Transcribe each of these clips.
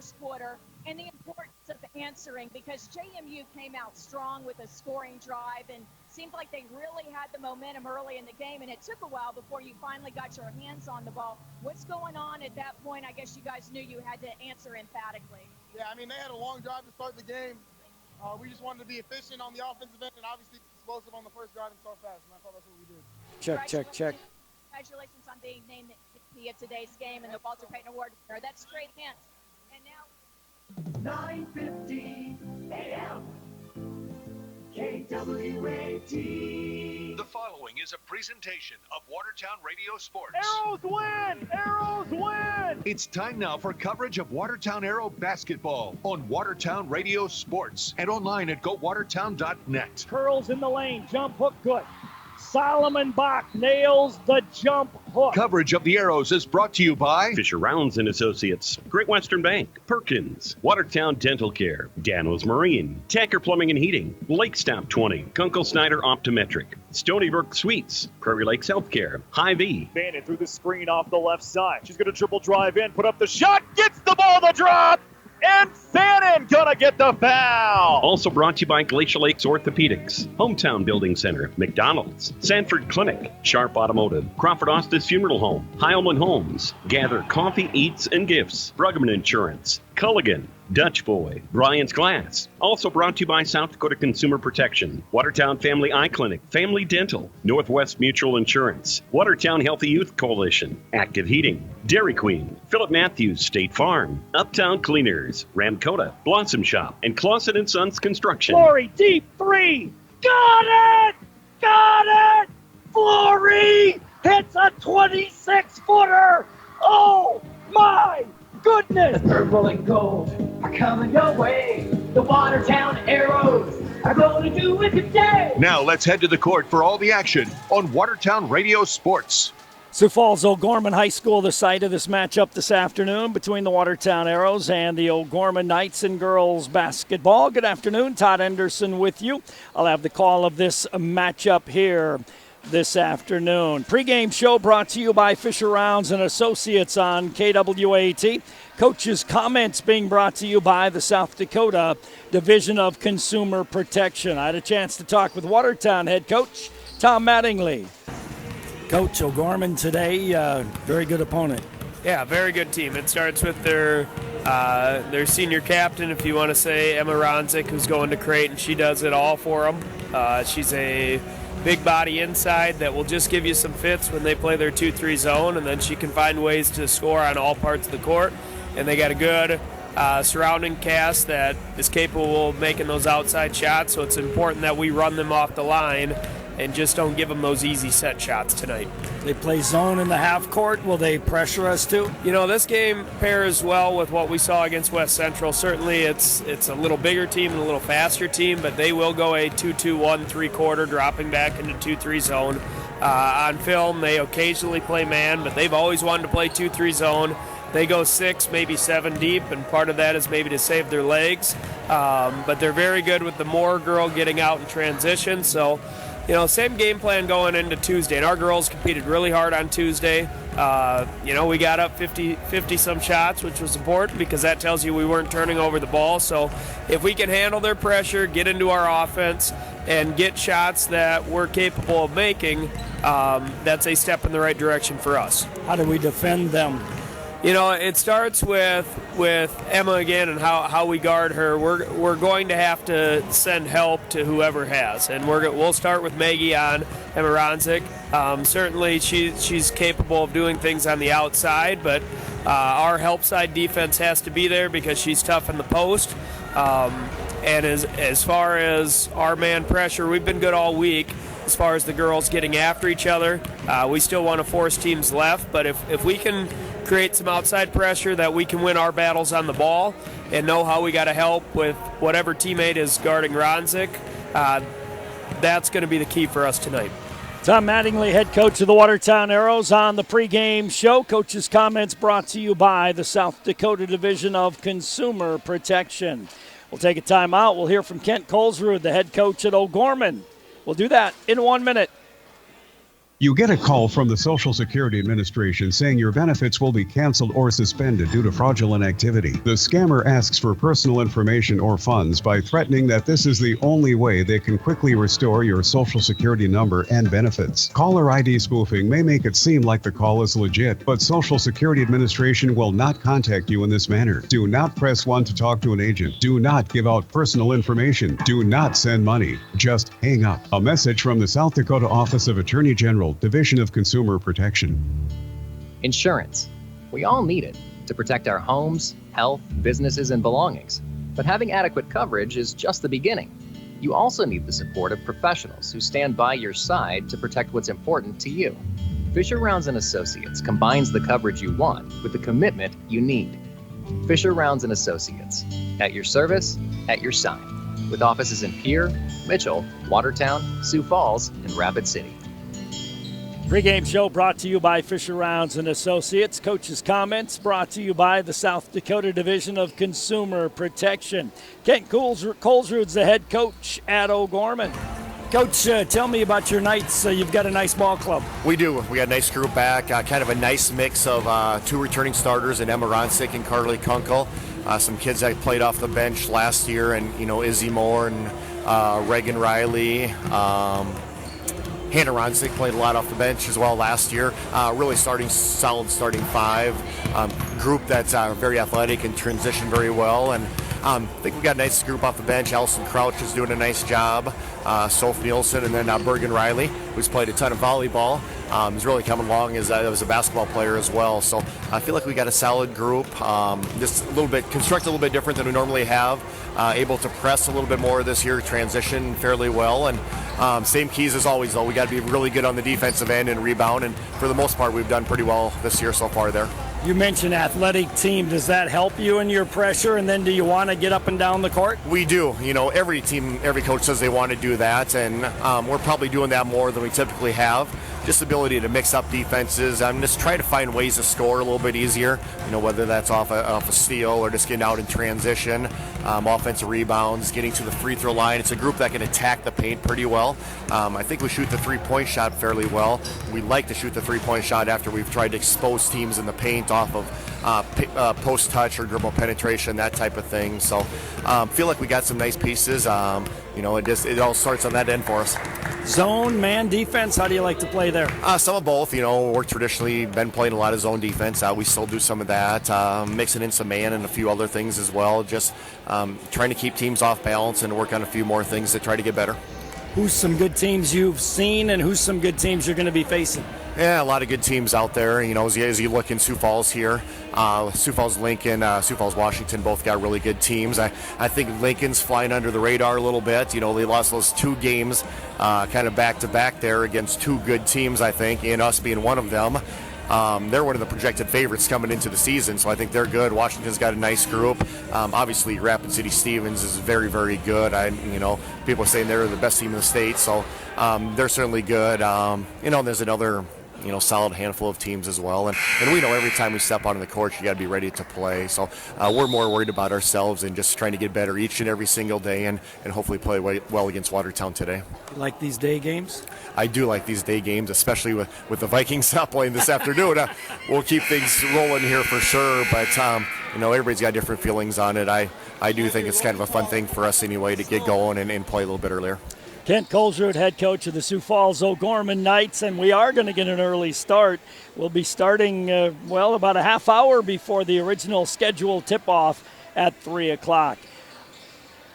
first quarter and the importance of answering, because JMU came out strong with a scoring drive and seemed like they really had the momentum early in the game, and it took a while before you finally got your hands on the ball. What's going on at that point? I guess you guys knew you had to answer emphatically. Yeah, I mean, they had a long drive to start the game. We just wanted to be efficient on the offensive end and obviously explosive on the first drive and start fast, and I thought that's what we did. Check. Congratulations on being named MVP of today's game and the Walter Payton Award winner. That's great hint. And now 9:50 a.m. KWAT. The following is a presentation of Watertown Radio Sports. Arrows win! Arrows win! It's time now for coverage of Watertown Arrow basketball on Watertown Radio Sports and online at gowatertown.net. Curls in the lane, jump hook good. Solomon Bach nails the jump hook. Coverage of the Arrows is brought to you by Fisher Rounds and Associates, Great Western Bank, Perkins, Watertown Dental Care, Dano's Marine, Tacker Plumbing and Heating, Lake Stop 20, Kunkel Snyder Optometric, Stony Brook Suites, Prairie Lakes Healthcare, Hy-Vee. Bandit through the screen off the left side. She's going to dribble drive in, put up the shot, gets the ball, the drop, and Fannin gonna get the foul. Also brought to you by Glacial Lakes Orthopedics, Hometown Building Center, McDonald's, Sanford Clinic, Sharp Automotive, Crawford Ostis Funeral Home, Heilman Homes, Gather Coffee, Eats, and Gifts, Bruggeman Insurance, Culligan, Dutch Boy, Bryant's Glass. Also brought to you by South Dakota Consumer Protection, Watertown Family Eye Clinic, Family Dental, Northwest Mutual Insurance, Watertown Healthy Youth Coalition, Active Heating, Dairy Queen, Philip Matthews State Farm, Uptown Cleaners, Ramcota, Blossom Shop, and Clausen & Sons Construction. Flory, deep three. Got it! Got it! Flory hits a 26-footer. Oh, my goodness! The purple and gold are coming your way. The Watertown Arrows are going to do it today. Now let's head to the court for all the action on Watertown Radio Sports. Sioux Falls O'Gorman High School, the site of this matchup this afternoon between the Watertown Arrows and the O'Gorman Knights in girls basketball. Good afternoon, Todd Anderson with you. I'll have the call of this matchup here this afternoon. Pre-game show brought to you by Fisher Rounds and Associates on KWAT. Coach's comments being brought to you by the South Dakota Division of Consumer Protection. I had a chance to talk with Watertown head coach Tom Mattingly. Coach, O'Gorman today, very good opponent. Yeah, very good team. It starts with their senior captain, if you want to say, Emma Ronzik, who's going to Creighton. She does it all for them. She's a big body inside that will just give you some fits when they play their 2-3 zone, and then she can find ways to score on all parts of the court. And they got a good surrounding cast that is capable of making those outside shots, so it's important that we run them off the line and just don't give them those easy set shots tonight. They play zone in the half court. Will they pressure us too? You know, this game pairs well with what we saw against West Central. Certainly it's a little bigger team and a little faster team, but they will go a 2-2-1 3-quarter, dropping back into 2-3 zone. On film, they occasionally play man, but they've always wanted to play 2-3 zone. They go 6, maybe 7 deep, and part of that is maybe to save their legs. But they're very good with the Moore girl getting out in transition. So, you know, same game plan going into Tuesday. And our girls competed really hard on Tuesday. You know, we got up 50-some shots, which was important because that tells you we weren't turning over the ball. So if we can handle their pressure, get into our offense, and get shots that we're capable of making, that's a step in the right direction for us. How do we defend them? You know, it starts with Emma again and how we guard her. We're going to have to send help to whoever has, and we'll start with Maggie on Emma Ronzik. Certainly, she's capable of doing things on the outside, but our help side defense has to be there because she's tough in the post. And as far as our man pressure, we've been good all week. As far as the girls getting after each other, we still want to force teams left, but if we can create some outside pressure that we can win our battles on the ball and know how we got to help with whatever teammate is guarding Ronzik, that's going to be the key for us tonight. Tom Mattingly, head coach of the Watertown Arrows, on the pregame show. Coach's comments brought to you by the South Dakota Division of Consumer Protection. We'll take a timeout. We'll hear from Kent Colesrud, the head coach at O'Gorman. We'll do that in 1 minute. You get a call from the Social Security Administration saying your benefits will be canceled or suspended due to fraudulent activity. The scammer asks for personal information or funds by threatening that this is the only way they can quickly restore your Social Security number and benefits. Caller ID spoofing may make it seem like the call is legit, but Social Security Administration will not contact you in this manner. Do not press 1 to talk to an agent. Do not give out personal information. Do not send money. Just hang up. A message from the South Dakota Office of Attorney General, Division of Consumer Protection. Insurance. We all need it to protect our homes, health, businesses, and belongings. But having adequate coverage is just the beginning. You also need the support of professionals who stand by your side to protect what's important to you. Fisher Rounds & Associates combines the coverage you want with the commitment you need. Fisher Rounds & Associates. At your service, at your side. With offices in Pierre, Mitchell, Watertown, Sioux Falls, and Rapid City. Pre-game show brought to you by Fisher Rounds & Associates. Coach's comments brought to you by the South Dakota Division of Consumer Protection. Kent Colesrud's the head coach at O'Gorman. Coach, tell me about your Knights. You've got a nice ball club. We do. We got a nice group back. Kind of a nice mix of 2 returning starters in Emma Ronsick and Carly Kunkel. Some kids that played off the bench last year, and Izzy Moore and Reagan Riley. Hannah Ronsick played a lot off the bench as well last year. Really solid starting 5. Group that's very athletic and transitioned very well. And I think we got a nice group off the bench. Allison Crouch is doing a nice job. Soph Nielsen, and then Bergen Riley, who's played a ton of volleyball. He's really coming along as a basketball player as well. So I feel like we got a solid group. Just a little bit constructed a little bit different than we normally have. Able to press a little bit more this year, transition fairly well, and same keys as always. Though we got to be really good on the defensive end and rebound. And for the most part, we've done pretty well this year so far there. You mentioned athletic team. Does that help you in your pressure? And then do you want to get up and down the court? We do. Every team, every coach says they want to do that, and we're probably doing that more than we typically have. Just ability to mix up defenses. Just try to find ways to score a little bit easier. Whether that's off a steal or just getting out in transition, offensive rebounds, getting to the free throw line. It's a group that can attack the paint pretty well. I think we shoot the three-point shot fairly well. We like to shoot the three-point shot after we've tried to expose teams in the paint off of post touch or dribble penetration, that type of thing. So feel like we got some nice pieces. It all starts on that end for us. Zone, man, defense, how do you like to play there? Some of both. We're traditionally been playing a lot of zone defense. We still do some of that, mixing in some man and a few other things as well. Just trying to keep teams off balance and work on a few more things to try to get better. Who's some good teams you've seen, and who's some good teams you're going to be facing? Yeah, a lot of good teams out there. As you look in Sioux Falls here, Sioux Falls Lincoln, Sioux Falls Washington both got really good teams. I think Lincoln's flying under the radar a little bit. They lost those 2 games kind of back-to-back there against 2 good teams, I think, and us being one of them. They're one of the projected favorites coming into the season, so I think they're good. Washington's got a nice group. Obviously, Rapid City Stevens is very, very good. People are saying they're the best team in the state, so they're certainly good. There's another solid handful of teams as well. And we know every time we step out on the court, you got to be ready to play. So we're more worried about ourselves and just trying to get better each and every single day and hopefully play well against Watertown today. You like these day games? I do like these day games, especially with the Vikings playing this afternoon. We'll keep things rolling here for sure, but everybody's got different feelings on it. I do think it's kind of a fun thing for us anyway to get going and play a little bit earlier. Kent Colesrud, head coach of the Sioux Falls O'Gorman Knights, and we are going to get an early start. We'll be starting, about a half hour before the original scheduled tip-off at 3 o'clock.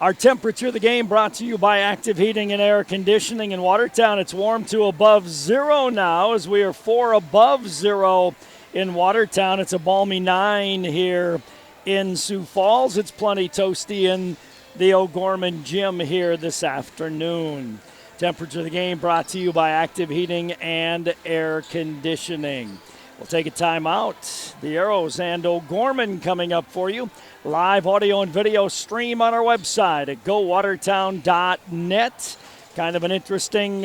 Our temperature of the game brought to you by Active Heating and Air Conditioning in Watertown. It's warm to above 0 now as we are 4 above 0 in Watertown. It's a balmy 9 here in Sioux Falls. It's plenty toasty in the O'Gorman Gym here this afternoon. Temperature of the game brought to you by Active Heating and Air Conditioning. We'll take a timeout. The Arrows and O'Gorman coming up for you. Live audio and video stream on our website at gowatertown.net. Kind of an interesting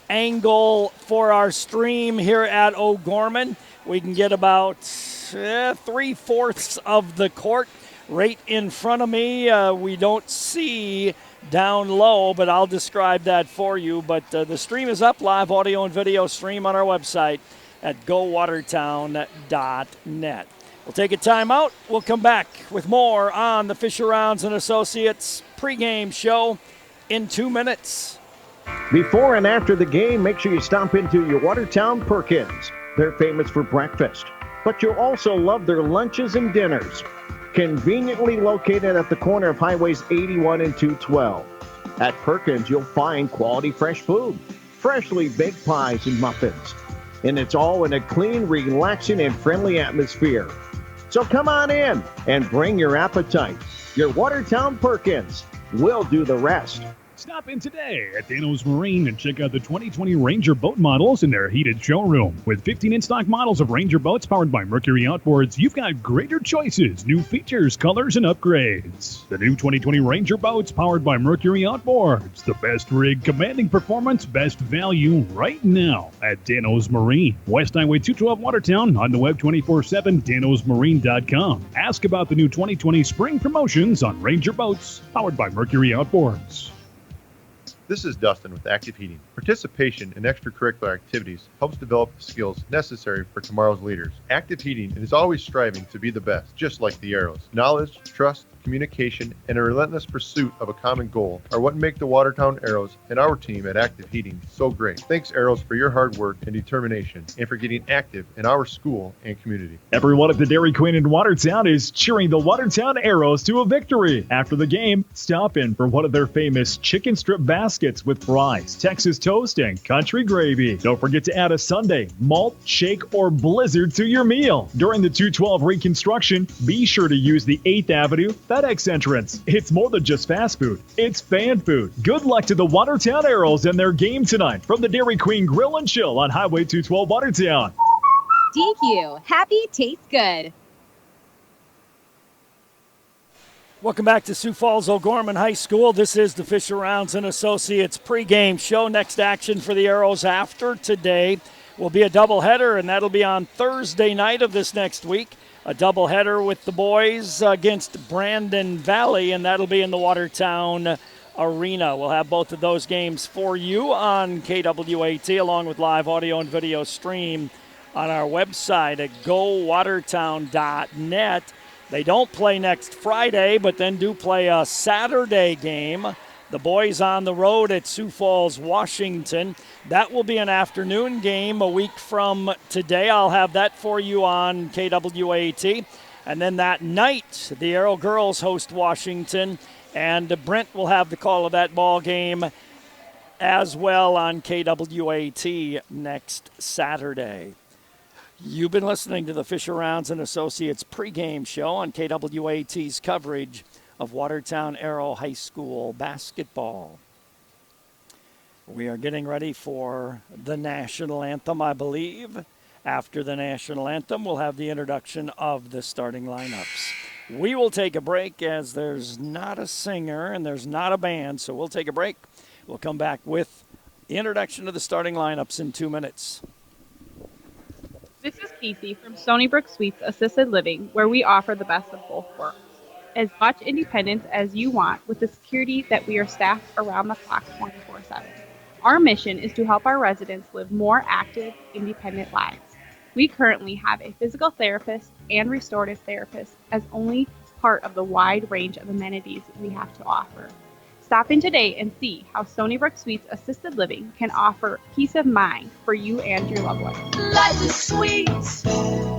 angle for our stream here at O'Gorman. We can get about 3/4 of the court right in front of me. We don't see down low, but I'll describe that for you. But the stream is up, live audio and video stream on our website at gowatertown.net. We'll take a timeout. We'll come back with more on the Fisher Rounds and Associates pregame show in 2 minutes. Before and after the game, make sure you stop into your Watertown Perkins. They're famous for breakfast, but you'll also love their lunches and dinners. Conveniently located at the corner of Highways 81 and 212. At Perkins, you'll find quality fresh food, freshly baked pies and muffins. And it's all in a clean, relaxing, and friendly atmosphere. So come on in and bring your appetite. Your Watertown Perkins will do the rest. Stop in today at Dano's Marine and check out the 2020 Ranger boat models in their heated showroom. With 15 in-stock models of Ranger boats powered by Mercury Outboards, you've got greater choices, new features, colors, and upgrades. The new 2020 Ranger boats powered by Mercury Outboards. The best rig, commanding performance, best value right now at Dano's Marine. West Highway 212 Watertown, on the web 24/7, danosmarine.com. Ask about the new 2020 spring promotions on Ranger boats powered by Mercury Outboards. This is Dustin with Active Heating. Participation in extracurricular activities helps develop the skills necessary for tomorrow's leaders. Active Heating is always striving to be the best, just like the Arrows. Knowledge, trust, communication, and a relentless pursuit of a common goal are what make the Watertown Arrows and our team at Active Heating so great. Thanks, Arrows, for your hard work and determination, and for getting active in our school and community. Everyone at the Dairy Queen in Watertown is cheering the Watertown Arrows to a victory. After the game, stop in for one of their famous chicken strip baskets with fries, Texas toast, and country gravy. Don't forget to add a sundae, malt, shake, or blizzard to your meal. During the 212 reconstruction, be sure to use the 8th Avenue FedEx entrance. It's more than just fast food. It's fan food. Good luck to the Watertown Arrows and their game tonight from the Dairy Queen Grill and Chill on Highway 212 Watertown. DQ. Happy tastes good. Welcome back to Sioux Falls O'Gorman High School. This is the Fisher Rounds and Associates pregame show. Next action for the Arrows after today will be a doubleheader, and that'll be on Thursday night of this next week. A doubleheader with the boys against Brandon Valley, and that'll be in the Watertown Arena. We'll have both of those games for you on KWAT, along with live audio and video stream on our website at gowatertown.net. They don't play next Friday, but then do play a Saturday game. The boys on the road at Sioux Falls, Washington. That will be an afternoon game a week from today. I'll have that for you on KWAT. And then that night, the Arrow girls host Washington, and Brent will have the call of that ball game as well on KWAT next Saturday. You've been listening to the Fisher Rounds and Associates pregame show on KWAT's coverage of Watertown Arrow High School basketball. We are getting ready for the national anthem, I believe. After the national anthem, we'll have the introduction of the starting lineups. We will take a break as there's not a singer and there's not a band, so we'll take a break. We'll come back with the introduction of the starting lineups in 2 minutes. This is Casey from Stony Brook Suites Assisted Living, where we offer the best of both worlds. As much independence as you want with the security that we are staffed around the clock 24/7. Our mission is to help our residents live more active, independent lives. We currently have a physical therapist and restorative therapist as only part of the wide range of amenities we have to offer. Stop in today and see how Stony Brook Suites Assisted Living can offer peace of mind for you and your loved ones. Life is sweet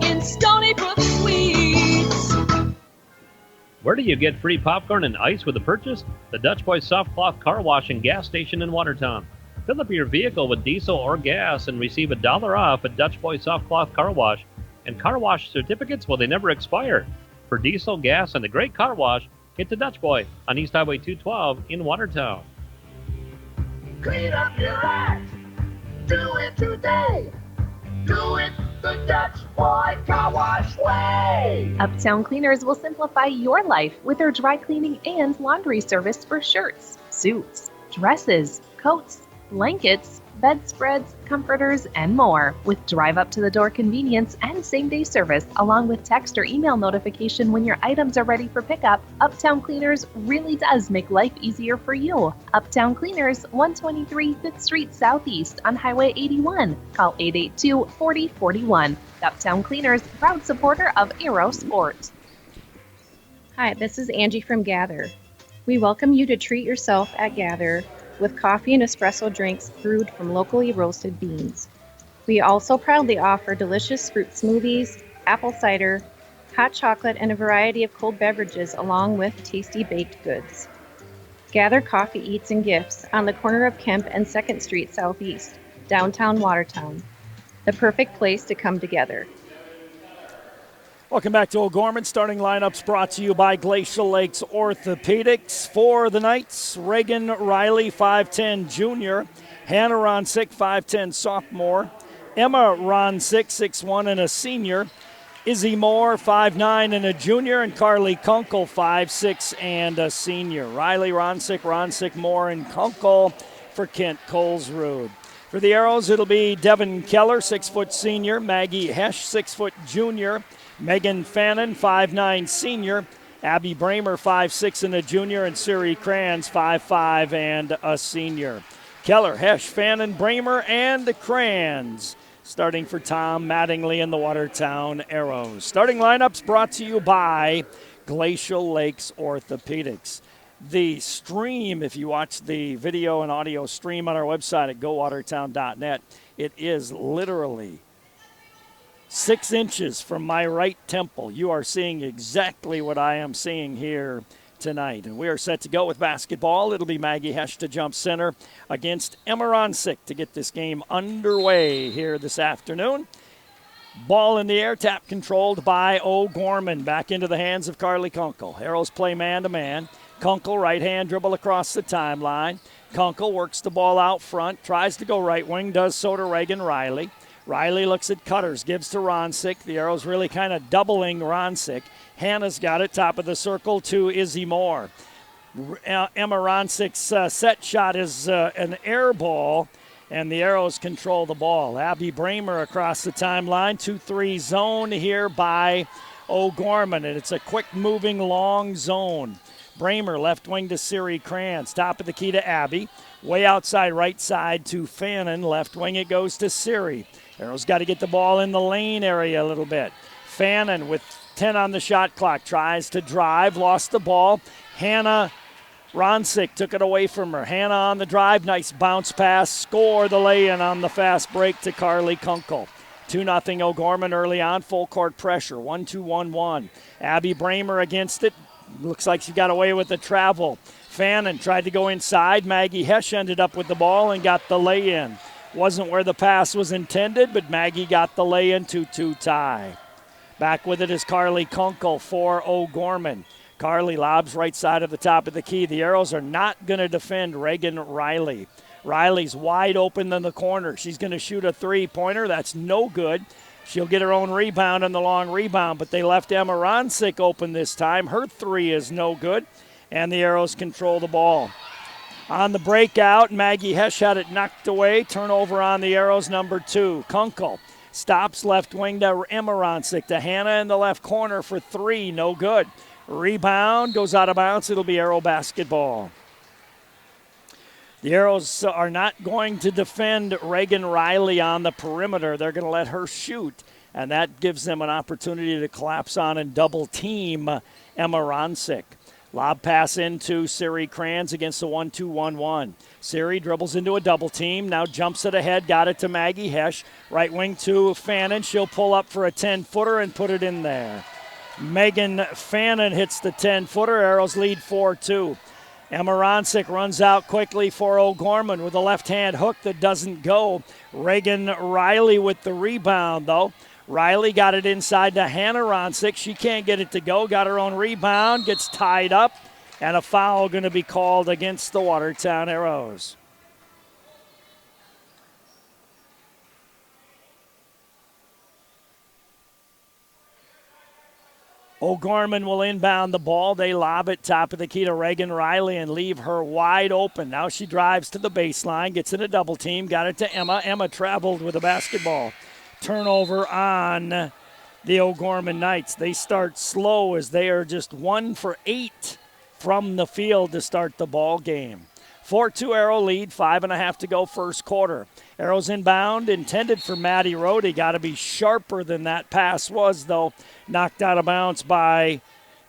in Stony Brook Suites. Where do you get free popcorn and ice with a purchase? The Dutch Boy Soft Cloth Car Wash and Gas Station in Watertown. Fill up your vehicle with diesel or gas and receive $1 off at Dutch Boy Soft Cloth Car Wash. And car wash certificates, well, they never expire. For diesel, gas, and the great car wash, get to Dutch Boy on East Highway 212 in Watertown. Clean up your act. Do it today. Do it the Dutch Boy Car Wash way. Uptown Cleaners will simplify your life with their dry cleaning and laundry service for shirts, suits, dresses, coats, blankets, bedspreads, comforters, and more. With drive up to the door convenience and same day service, along with text or email notification when your items are ready for pickup, Uptown Cleaners really does make life easier for you. Uptown Cleaners, 123 5th Street Southeast on Highway 81. Call 882-4041. Uptown Cleaners, proud supporter of Aero Sport. Hi, this is Angie from Gather. We welcome you to treat yourself at Gather with coffee and espresso drinks brewed from locally roasted beans. We also proudly offer delicious fruit smoothies, apple cider, hot chocolate, and a variety of cold beverages along with tasty baked goods. Gather Coffee Eats and Gifts on the corner of Kemp and 2nd Street Southeast, downtown Watertown. The perfect place to come together. Welcome back to O'Gorman. Starting lineups brought to you by Glacial Lakes Orthopedics. For the Knights, Reagan Riley, 5'10", junior. Hannah Ronsick, 5'10", sophomore. Emma Ronsick, 6'1", and a senior. Izzy Moore, 5'9", and a junior. And Carly Kunkel, 5'6", and a senior. Riley, Ronsick, Moore, and Kunkel for Kent Colesrud. For the Arrows, it'll be Devin Keller, 6-foot senior. Maggie Hesch, 6-foot junior. Megan Fannin, 5'9", senior. Abby Bramer, 5'6", and a junior. And Siri Kranz, 5'5", and a senior. Keller, Hesch, Fannin, Bramer, and Kranz. Starting for Tom Mattingly and the Watertown Arrows. Starting lineups brought to you by Glacial Lakes Orthopedics. The stream, if you watch the video and audio stream on our website at gowatertown.net, it is literally 6 inches from my right temple. You are seeing exactly what I am seeing here tonight. And we are set to go with basketball. It'll be Maggie Hesch to jump center against Emma Ronsick to get this game underway here this afternoon. Ball in the air, tap controlled by O'Gorman. Back into the hands of Carly Kunkel. Arrows play man-to-man. Kunkel, right hand dribble across the timeline. Kunkel works the ball out front, tries to go right wing, does so to Reagan Riley. Riley looks at Cutters, gives to Ronsick. The Arrows really kind of doubling Ronsick. Hannah's got it, top of the circle to Izzy Moore. Emma Ronsick's set shot is an air ball, and the Arrows control the ball. Abby Bramer across the timeline, 2-3 zone here by O'Gorman, and it's a quick-moving long zone. Bramer left wing to Siri Kranz, top of the key to Abby. Way outside right side to Fannin, left wing it goes to Siri. Arrows got to get the ball in the lane area a little bit. Fannin with 10 on the shot clock tries to drive, lost the ball. Hannah Ronsick took it away from her. Hannah on the drive, nice bounce pass, score the lay-in on the fast break to Carly Kunkel. 2-0 O'Gorman early on, full court pressure, 1-2-1-1. Abby Bramer against it. Looks like she got away with the travel. Fannin tried to go inside. Maggie Hesch ended up with the ball and got the lay-in. Wasn't where the pass was intended, but Maggie got the lay-in, 2-2 tie. Back with it is Carly Kunkel for O'Gorman. Carly lobs right side of the top of the key. The Arrows are not going to defend Reagan Riley. Riley's wide open in the corner. She's going to shoot a three-pointer. That's no good. She'll get her own rebound on the long rebound, but they left Emma Ronsick open this time. Her three is no good, and the Arrows control the ball. On the breakout, Maggie Hesch had it knocked away. Turnover on the Arrows, number 2. Kunkel stops left wing to Emma Ronsick. To Hannah in the left corner for 3, no good. Rebound goes out of bounds. It'll be Arrow basketball. The Arrows are not going to defend Reagan Riley on the perimeter. They're going to let her shoot, and that gives them an opportunity to collapse on and double team Emma Ronsick. Lob pass into Siri Kranz against the 1-2-1-1. Siri dribbles into a double team, now jumps it ahead, got it to Maggie Hesch. Right wing to Fannin. She'll pull up for a 10-footer and put it in there. Megan Fannin hits the 10-footer. Arrows lead 4-2. Emma Ronsick runs out quickly for O'Gorman with a left-hand hook that doesn't go. Reagan Riley with the rebound, though. Riley got it inside to Hannah Ronsick. She can't get it to go. Got her own rebound. Gets tied up. And a foul going to be called against the Watertown Arrows. O'Gorman will inbound the ball. They lob it top of the key to Reagan Riley and leave her wide open. Now she drives to the baseline, gets in a double team, got it to Emma. Emma traveled with a basketball. Turnover on the O'Gorman Knights. They start slow as they are just 1 for 8 from the field to start the ball game. 4-2 Arrow lead, 5.5 to go first quarter. Arrows inbound, intended for Maddie Rohde. Got to be sharper than that pass was, though. Knocked out of bounds by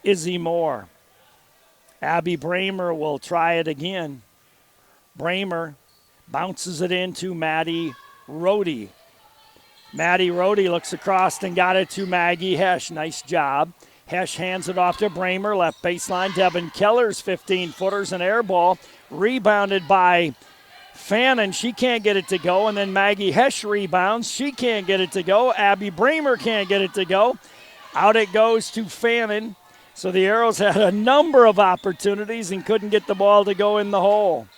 Izzy Moore. Abby Bramer will try it again. Bramer bounces it into Maddie Rohde. Maddie Rohde looks across and got it to Maggie Hesch. Nice job. Hesch hands it off to Bramer. Left baseline. Devin Keller's 15-footers, an air ball. Rebounded by Fannin. She can't get it to go. And then Maggie Hesch rebounds. She can't get it to go. Abby Bramer can't get it to go. Out it goes to Fannin. So the Arrows had a number of opportunities and couldn't get the ball to go in the hole.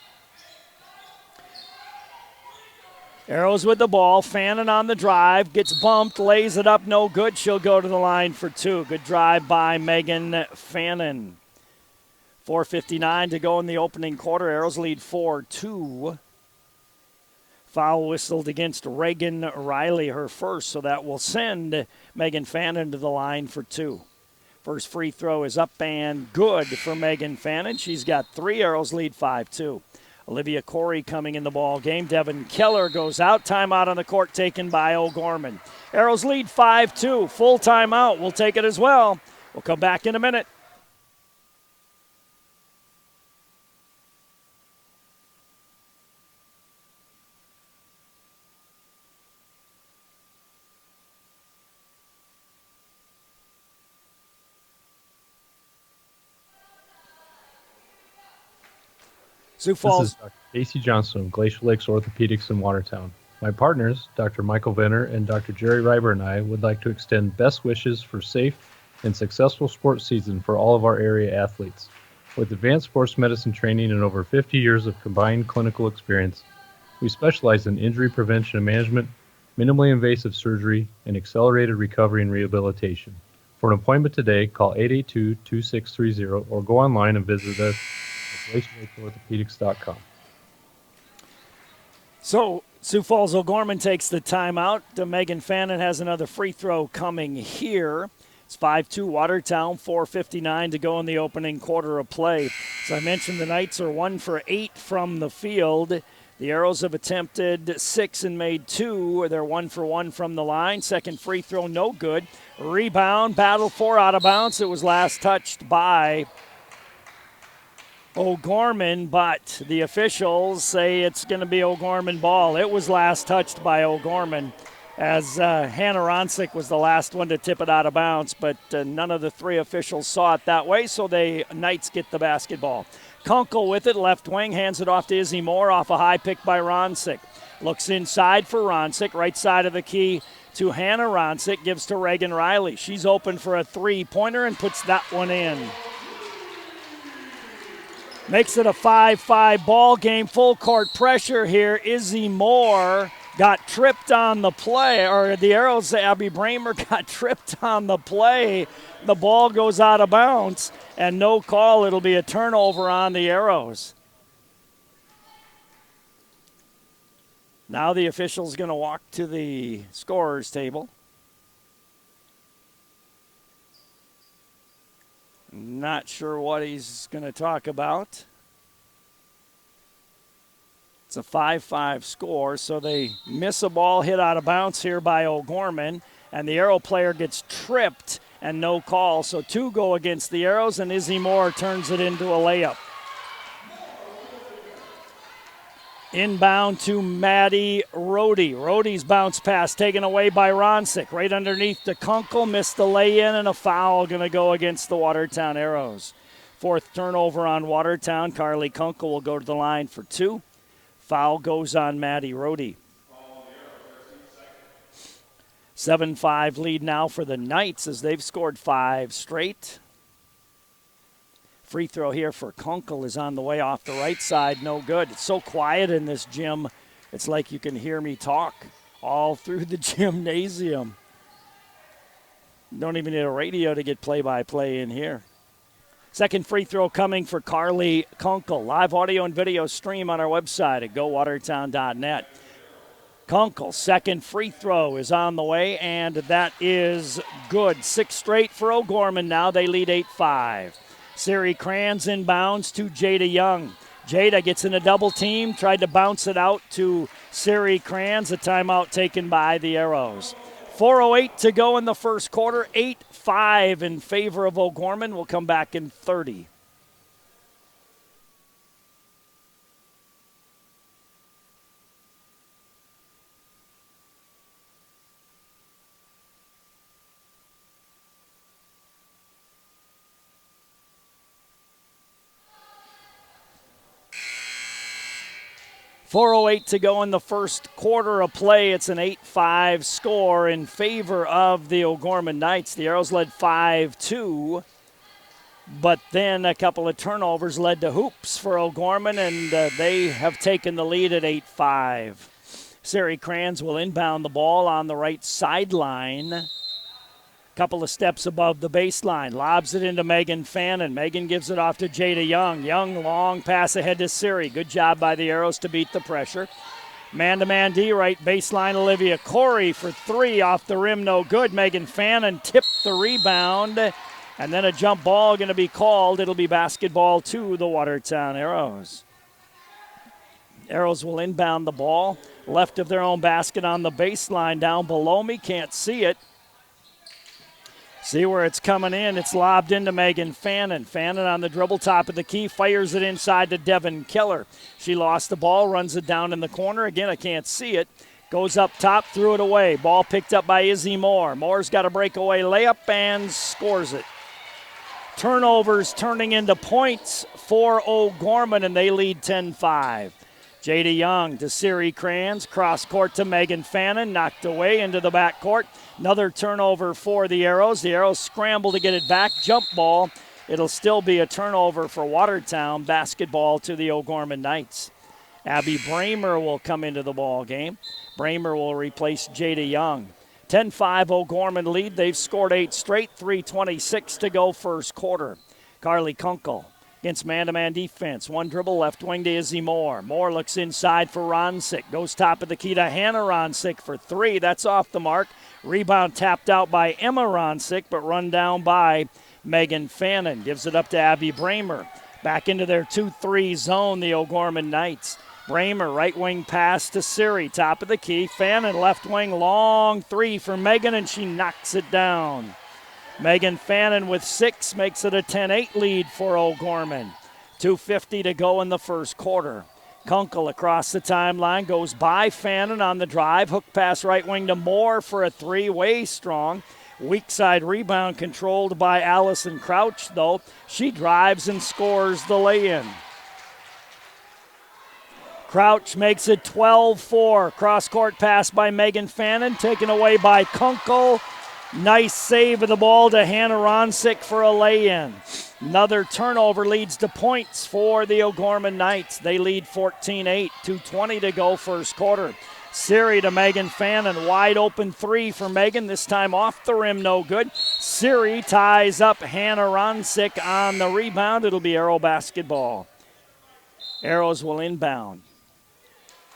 Arrows with the ball. Fannin on the drive. Gets bumped. Lays it up. No good. She'll go to the line for 2. Good drive by Megan Fannin. 4:59 to go in the opening quarter. Arrows lead 4-2. Foul whistled against Reagan Riley, her first, so that will send Megan Fannin to the line for 2. First free throw is up and good for Megan Fannin. She's got 3. Arrows lead 5-2. Olivia Corey coming in the ball game. Devin Keller goes out. Timeout on the court taken by O'Gorman. Arrows lead 5-2. Full timeout. We'll take it as well. We'll come back in a minute. Sioux Falls. This is Dr. Casey Johnson of Glacial Lakes Orthopedics in Watertown. My partners, Dr. Michael Venner and Dr. Jerry Reiber, and I would like to extend best wishes for safe and successful sports season for all of our area athletes. With advanced sports medicine training and over 50 years of combined clinical experience, we specialize in injury prevention and management, minimally invasive surgery, and accelerated recovery and rehabilitation. For an appointment today, call 882-2630 or go online and visit us at glaciallakes.orthopedics.com. So Sioux Falls O'Gorman takes the timeout. Megan Fannin has another free throw coming here. It's 5-2 Watertown, 4:59 to go in the opening quarter of play. As I mentioned, the Knights are 1 for 8 from the field. The Arrows have attempted 6 and made 2. They're 1 for 1 from the line. Second free throw, no good. Rebound, battle for out of bounds. It was last touched by O'Gorman, but the officials say it's going to be O'Gorman ball. It was last touched by O'Gorman, as Hannah Ronsick was the last one to tip it out of bounds, but none of the 3 officials saw it that way, so the Knights get the basketball. Kunkel with it, left wing, hands it off to Izzy Moore, off a high pick by Ronsick. Looks inside for Ronsick, right side of the key to Hannah Ronsick, gives to Reagan Riley. She's open for a three-pointer and puts that one in. Makes it a 5-5 ball game, full court pressure here. Izzy Moore got tripped on the play, or the Arrows, Abby Bramer got tripped on the play. The ball goes out of bounds, and no call. It'll be a turnover on the Arrows. Now the official's going to walk to the scorer's table. Not sure what he's going to talk about. It's a 5-5 score, so they miss a ball hit out of bounds here by O'Gorman, and the Arrow player gets tripped and no call. So 2 go against the Arrows, and Izzy Moore turns it into a layup. Inbound to Maddie Rohde. Rohde's bounce pass taken away by Ronsick. Right underneath to Kunkel. Missed the lay-in, and a foul going to go against the Watertown Arrows. 4th turnover on Watertown. Carly Kunkel will go to the line for 2. Foul goes on Maddie Rohde. 7-5 lead now for the Knights as they've scored 5 straight. Free throw here for Kunkel is on the way off the right side. No good. It's so quiet in this gym. It's like you can hear me talk all through the gymnasium. Don't even need a radio to get play-by-play in here. Second free throw coming for Carly Kunkel. Live audio and video stream on our website at gowatertown.net. Kunkel, second free throw is on the way, and that is good. 6 straight for O'Gorman now. They lead 8-5. Siri Kranz inbounds to Jada Young. Jada gets in a double team, tried to bounce it out to Siri Kranz. A timeout taken by the Arrows. 4:08 to go in the first quarter. 8-5 in favor of O'Gorman. We'll come back in 30. .408 to go in the first quarter of play. It's an 8-5 score in favor of the O'Gorman Knights. The Arrows led 5-2, but then a couple of turnovers led to hoops for O'Gorman, and they have taken the lead at 8-5. Sari Kranz will inbound the ball on the right sideline. Couple of steps above the baseline. Lobs it into Megan Fannin. Megan gives it off to Jada Young. Young, long pass ahead to Siri. Good job by the Arrows to beat the pressure. Man-to-man D right baseline. Olivia Corey for 3 off the rim. No good. Megan Fannin tipped the rebound. And then a jump ball going to be called. It'll be basketball to the Watertown Arrows. Arrows will inbound the ball. Left of their own basket on the baseline. Down below me. Can't see it. See where it's coming in. It's lobbed into Megan Fannin. Fannin on the dribble, top of the key, fires it inside to Devin Keller. She lost the ball, runs it down in the corner. Again, I can't see it. Goes up top, threw it away. Ball picked up by Izzy Moore. Moore's got a breakaway layup and scores it. Turnovers turning into points for O'Gorman, and they lead 10-5. Jada Young to Siri Kranz. Cross court to Megan Fannin. Knocked away into the backcourt. Another turnover for the Arrows. The Arrows scramble to get it back. Jump ball. It'll still be a turnover for Watertown. Basketball to the O'Gorman Knights. Abby Bramer will come into the ball game. Bramer will replace Jada Young. 10-5 O'Gorman lead. They've scored 8 straight. 3:26 to go first quarter. Carly Kunkel against man-to-man defense. One dribble left wing to Izzy Moore. Moore looks inside for Ronsick. Goes top of the key to Hannah Ronsick for 3. That's off the mark. Rebound tapped out by Emma Ronsick, but run down by Megan Fannin. Gives it up to Abby Bramer. Back into their 2-3 zone, the O'Gorman Knights. Bramer, right wing pass to Siri. Top of the key. Fannin, left wing, long 3 for Megan, and she knocks it down. Megan Fannin with 6 makes it a 10-8 lead for O'Gorman. 2:50 to go in the first quarter. Kunkel across the timeline, goes by Fannin on the drive. Hook pass right wing to Moore for a 3-way strong. Weak side rebound controlled by Allison Crouch, though. She drives and scores the lay-in. Crouch makes it 12-4. Cross-court pass by Megan Fannin, taken away by Kunkel. Nice save of the ball to Hannah Ronsick for a lay-in. Another turnover leads to points for the O'Gorman Knights. They lead 14-8, 2:20 to go first quarter. Siri to Megan Fannin, wide open 3 for Megan, this time off the rim, no good. Siri ties up Hannah Ronsick on the rebound. It'll be Arrow basketball. Arrows will inbound.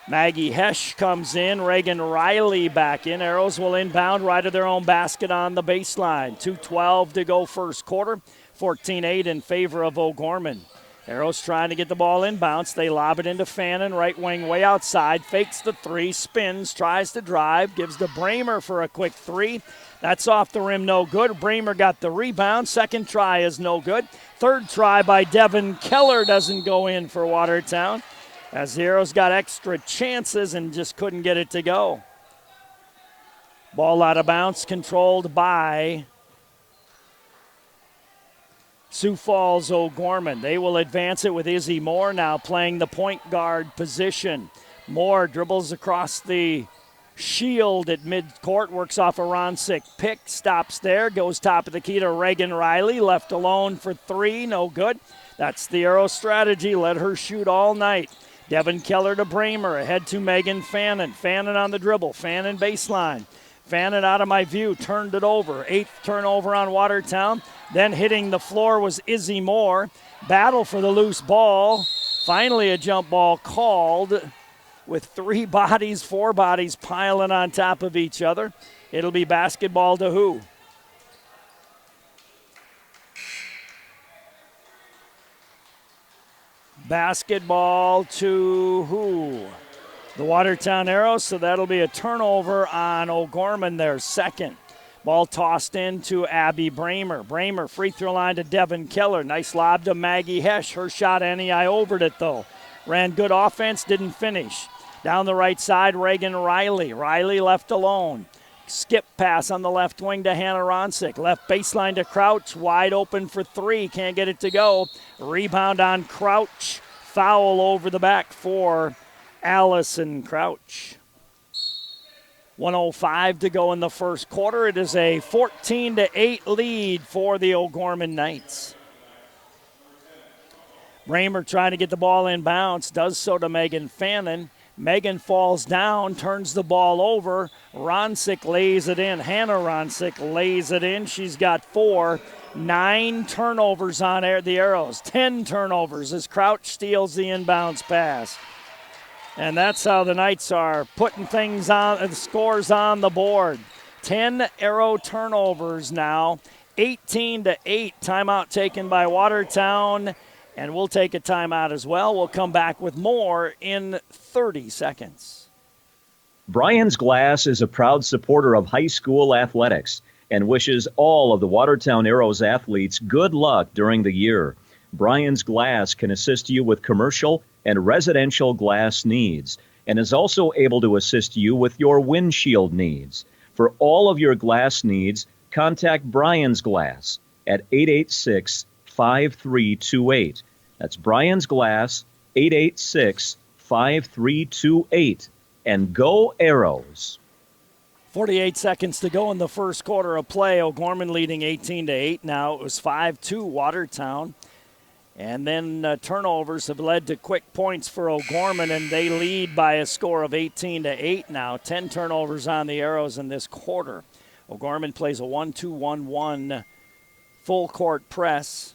Maggie Hesch comes in. Reagan Riley back in. Arrows will inbound right of their own basket on the baseline. 2:12 to go first quarter. 14-8 in favor of O'Gorman. Arrows trying to get the ball inbounds. They lob it into Fannin, right wing way outside. Fakes the 3, spins, tries to drive. Gives to Bramer for a quick 3. That's off the rim, no good. Bramer got the rebound. Second try is no good. Third try by Devin Keller doesn't go in for Watertown, as the Arrows got extra chances and just couldn't get it to go. Ball out of bounds, controlled by Sioux Falls O'Gorman. They will advance it with Izzy Moore now playing the point guard position. Moore dribbles across the shield at midcourt, works off a Ronsick pick, stops there, goes top of the key to Reagan Riley, left alone for 3, no good. That's the Arrow strategy, let her shoot all night. Devin Keller to Bramer, ahead to Megan Fannin. Fannin on the dribble, Fannin baseline. Fannin out of my view, turned it over. 8th turnover on Watertown. Then hitting the floor was Izzy Moore. Battle for the loose ball. Finally a jump ball called with 4 bodies piling on top of each other. It'll be basketball to who? Basketball to who? The Watertown Arrows, so that'll be a turnover on O'Gorman, their second. Ball tossed in to Abby Bramer. Bramer, free throw line to Devin Keller. Nice lob to Maggie Hesch. Her shot, NEI overed it though. Ran good offense, didn't finish. Down the right side, Reagan Riley. Riley left alone. Skip pass on the left wing to Hannah Ronsick. Left baseline to Crouch. Wide open for 3. Can't get it to go. Rebound on Crouch. Foul over the back for Allison Crouch. 1:05 to go in the first quarter. It is a 14-8 lead for the O'Gorman Knights. Bramer trying to get the ball in bounds. Does so to Megan Fannin. Megan falls down, turns the ball over. Ronsick lays it in. Hannah Ronsick lays it in. She's got 4. 9 turnovers on the Arrows. 10 turnovers as Crouch steals the inbounds pass. And that's how the Knights are putting things on, the scores on the board. 10 Arrow turnovers now. 18-8. Timeout taken by Watertown. And we'll take a timeout as well. We'll come back with more in 30 seconds. Brian's Glass is a proud supporter of high school athletics and wishes all of the Watertown Arrows athletes good luck during the year. Brian's Glass can assist you with commercial and residential glass needs and is also able to assist you with your windshield needs. For all of your glass needs, contact Brian's Glass at 886-5328. That's Brian's Glass, 886-5328. And go Arrows. 48 seconds to go in the first quarter of play. O'Gorman leading 18-8 now. It was 5-2 Watertown. And then turnovers have led to quick points for O'Gorman, and they lead by a score of 18-8 now. 10 turnovers on the Arrows in this quarter. O'Gorman plays a 1-2-1-1 full court press.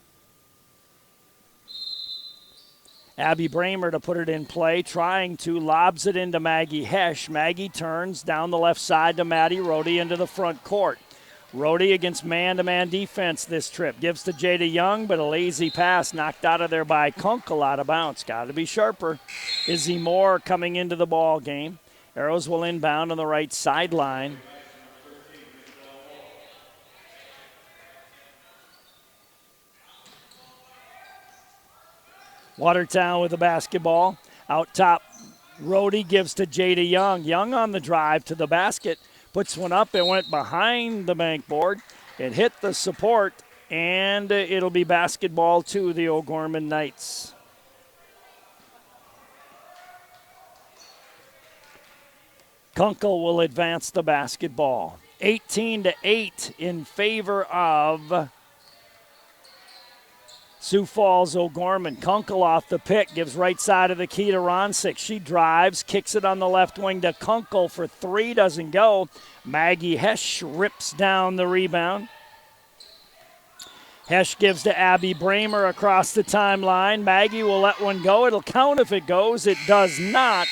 Abby Bramer to put it in play, trying to, lobs it into Maggie Hesch. Maggie turns down the left side to Maddie Rohde into the front court. Rohde against man-to-man defense this trip. Gives to Jada Young, but a lazy pass knocked out of there by Kunkel out of bounds. Got to be sharper. Izzy Moore coming into the ball game. Arrows will inbound on the right sideline. Watertown with the basketball. Out top, Rohde gives to Jada Young. Young on the drive to the basket. Puts one up. It went behind the bank board. It hit the support, and it'll be basketball to the O'Gorman Knights. Kunkel will advance the basketball. 18-8 in favor of Sioux Falls O'Gorman. Kunkel off the pick, gives right side of the key to Ronsick. She drives, kicks it on the left wing to Kunkel for 3, doesn't go. Maggie Hesch rips down the rebound. Hesch gives to Abby Bramer across the timeline. Maggie will let one go. It'll count if it goes. It does not.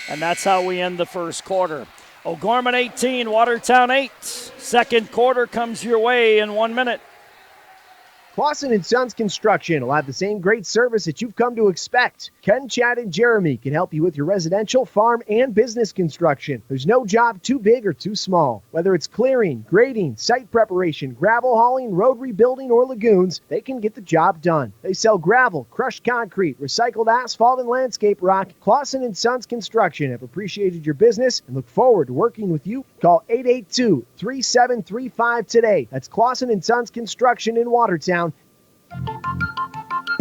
And that's how we end the first quarter. O'Gorman 18, Watertown 8. Second quarter comes your way in 1 minute. Clausen & Sons Construction will have the same great service that you've come to expect. Ken, Chad, and Jeremy can help you with your residential, farm, and business construction. There's no job too big or too small. Whether it's clearing, grading, site preparation, gravel hauling, road rebuilding, or lagoons, they can get the job done. They sell gravel, crushed concrete, recycled asphalt, and landscape rock. Clausen & Sons Construction have appreciated your business and look forward to working with you. Call 882-3735 today. That's Clausen & Sons Construction in Watertown.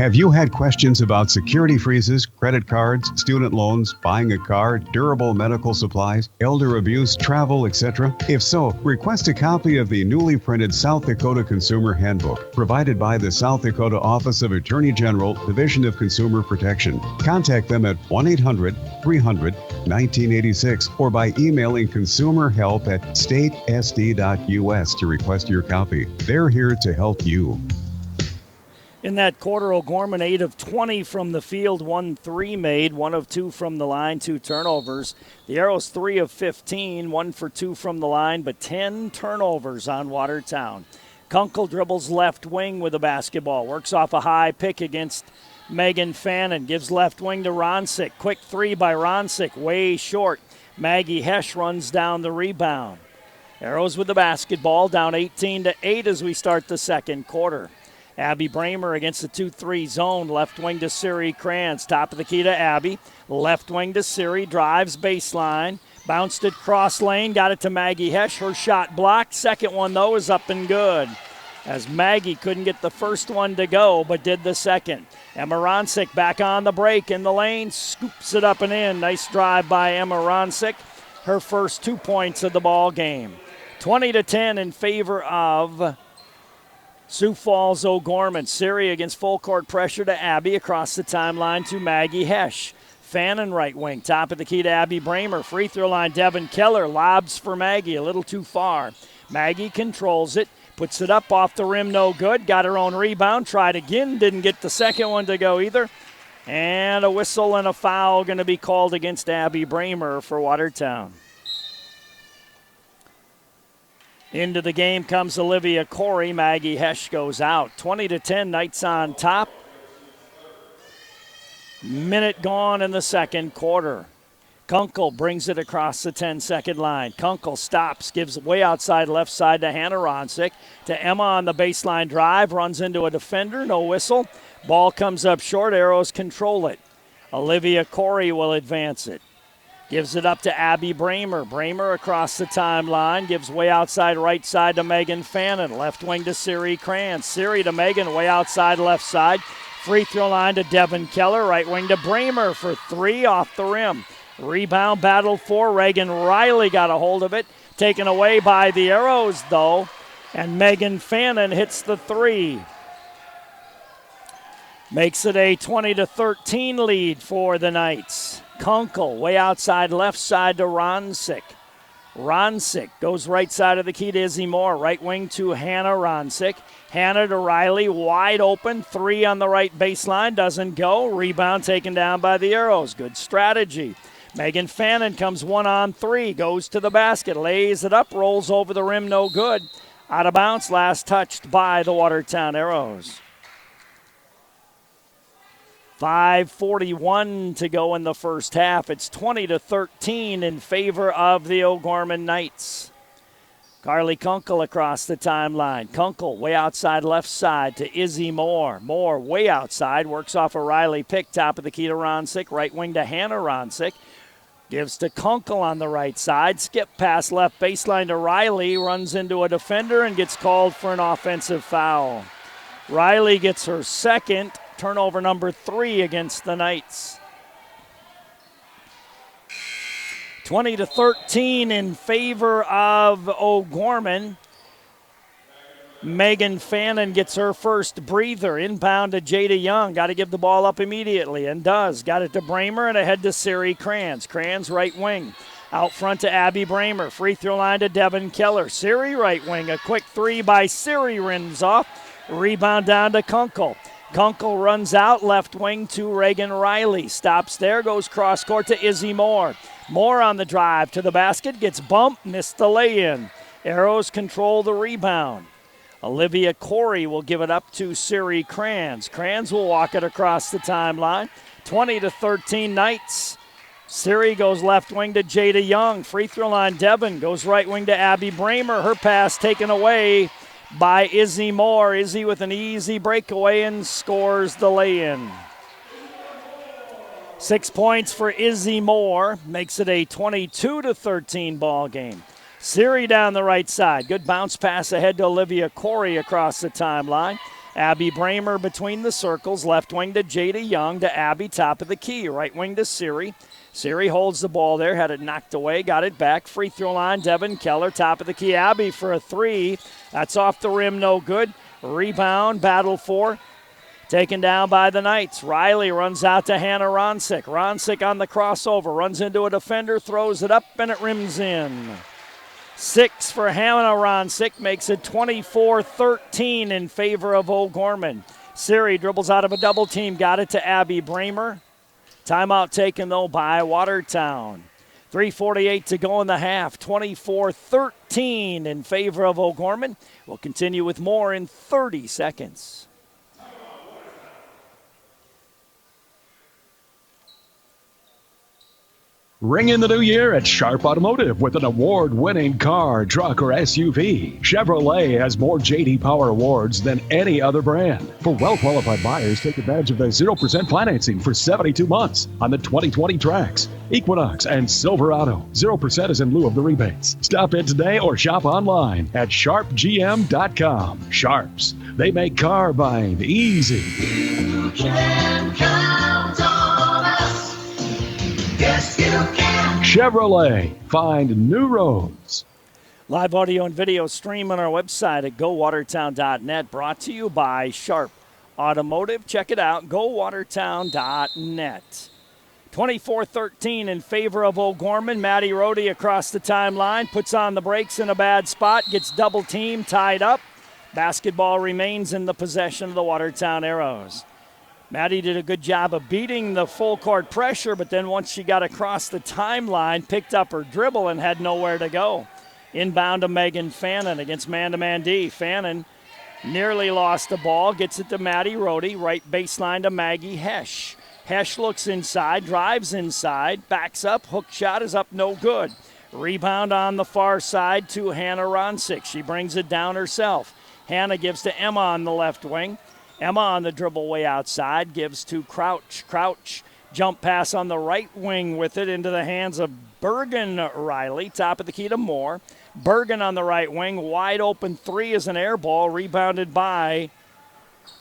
Have you had questions about security freezes, credit cards, student loans, buying a car, durable medical supplies, elder abuse, travel, etc.? If so, request a copy of the newly printed South Dakota Consumer Handbook, provided by the South Dakota Office of Attorney General, Division of Consumer Protection. Contact them at 1-800-300-1986 or by emailing consumerhelp@statesd.us to request your copy. They're here to help you. In that quarter, O'Gorman 8 of 20 from the field, 1-3 made, 1 of 2 from the line, 2 turnovers. The Arrows 3 of 15, 1 for 2 from the line, but 10 turnovers on Watertown. Kunkel dribbles left wing with the basketball, works off a high pick against Megan Fannin, gives left wing to Ronsick. Quick three by Ronsick, way short. Maggie Hesch runs down the rebound. Arrows with the basketball, down 18-8 as we start the second quarter. Abby Bramer against the 2-3 zone. Left wing to Siri Kranz. Top of the key to Abby. Left wing to Siri. Drives baseline. Bounced it cross lane. Got it to Maggie Hesch. Her shot blocked. Second one, though, is up and good. As Maggie couldn't get the first one to go, but did the second. Emma Ronsick back on the break in the lane. Scoops it up and in. Nice drive by Emma Ronsick. Her first 2 points of the ball game. 20-10 in favor of Sioux Falls O'Gorman. Siri against full court pressure to Abby. Across the timeline to Maggie Hesch. Fannin right wing. Top of the key to Abby Bramer. Free throw line, Devin Keller. Lobs for Maggie. A little too far. Maggie controls it. Puts it up off the rim. No good. Got her own rebound. Tried again. Didn't get the second one to go either. And a whistle and a foul going to be called against Abby Bramer for Watertown. Into the game comes Olivia Corey. Maggie Hesch goes out. 20-10, Knights on top. Minute gone in the second quarter. Kunkel brings it across the 10-second line. Kunkel stops, gives way outside left side to Hannah Ronsick. To Emma on the baseline drive, runs into a defender, no whistle. Ball comes up short, Arrows control it. Olivia Corey will advance it. Gives it up to Abby Bramer. Bramer across the timeline. Gives way outside right side to Megan Fannin. Left wing to Siri Kranz. Siri to Megan, way outside left side. Free throw line to Devin Keller. Right wing to Bramer for 3 off the rim. Rebound battle for Reagan Riley. Got a hold of it. Taken away by the Arrows, though. And Megan Fannin hits the 3. Makes it a 20-13 lead for the Knights. Kunkel way outside left side to Ronsick. Ronsick goes right side of the key to Izzy Moore. Right wing to Hannah Ronsick. Hannah to Riley, wide open. 3 on the right baseline, doesn't go. Rebound taken down by the Arrows. Good strategy. Megan Fannin comes 1-on-3, goes to the basket, lays it up, rolls over the rim, no good. Out of bounds, last touched by the Watertown Arrows. 5:41 to go in the first half. It's 20-13 in favor of the O'Gorman Knights. Carly Kunkel across the timeline. Kunkel way outside left side to Izzy Moore. Moore way outside, works off a Riley pick, top of the key to Ronsick. Right wing to Hannah Ronsick. Gives to Kunkel on the right side. Skip pass left baseline to Riley. Runs into a defender and gets called for an offensive foul. Riley gets her second. Turnover number 3 against the Knights. 20-13 in favor of O'Gorman. Megan Fannin gets her first breather. Inbound to Jada Young. Got to give the ball up immediately, and does. Got it to Bramer and ahead to Siri Kranz. Kranz right wing. Out front to Abby Bramer. Free throw line to Devin Keller. Siri right wing. A quick 3 by Siri rims off. Rebound down to Kunkel. Kunkel runs out, left wing to Reagan Riley. Stops there, goes cross court to Izzy Moore. Moore on the drive to the basket, gets bumped, missed the lay-in. Arrows control the rebound. Olivia Corey will give it up to Siri Kranz. Kranz will walk it across the timeline. 20-13 Knights. Siri goes left wing to Jada Young. Free throw line, Devin goes right wing to Abby Bramer. Her pass taken away by Izzy Moore. Izzy with an easy breakaway and scores the lay-in. 6 points for Izzy Moore. Makes it a 22-13 ball game. Siri down the right side. Good bounce pass ahead to Olivia Corey across the timeline. Abby Bramer between the circles, left wing to Jada Young, to Abby, top of the key, right wing to Siri. Siri holds the ball there, had it knocked away, got it back. Free throw line, Devin Keller, top of the key. Abby for a three. That's off the rim, no good. Rebound, battle for, taken down by the Knights. Riley runs out to Hannah Ronsick. Ronsick on the crossover, runs into a defender, throws it up, and it rims in. 6 for Hannah Ronsick, makes it 24-13 in favor of O'Gorman. Siri dribbles out of a double team, got it to Abby Bramer. Timeout taken, though, by Watertown. 3:48 to go in the half. 24-13 in favor of O'Gorman. We'll continue with more in 30 seconds. Ring in the new year at Sharp Automotive with an award-winning car, truck, or SUV. Chevrolet has more J.D. Power awards than any other brand. For well-qualified buyers, take advantage of the 0% financing for 72 months on the 2020 Trax, Equinox, and Silverado. 0% is in lieu of the rebates. Stop in today or shop online at sharpgm.com. Sharps, they make car buying easy. You can count on us. Yes, you can. Chevrolet, find new roads. Live audio and video stream on our website at gowatertown.net. Brought to you by Sharp Automotive. Check it out, gowatertown.net. 24-13 in favor of O'Gorman. Maddie Rohde across the timeline, puts on the brakes in a bad spot, gets double teamed, tied up. Basketball remains in the possession of the Watertown Arrows. Maddie did a good job of beating the full court pressure, but then once she got across the timeline, picked up her dribble and had nowhere to go. Inbound to Megan Fannin against man-to-man D. Fannin nearly lost the ball, gets it to Maddie Rohde, right baseline to Maggie Hesch. Hesch looks inside, drives inside, backs up, hook shot is up, no good. Rebound on the far side to Hannah Ronsick. She brings it down herself. Hannah gives to Emma on the left wing. Emma on the dribble way outside, gives to Crouch. Crouch, jump pass on the right wing with it into the hands of Bergen Riley. Top of the key to Moore. Bergen on the right wing, wide open three is an air ball, rebounded by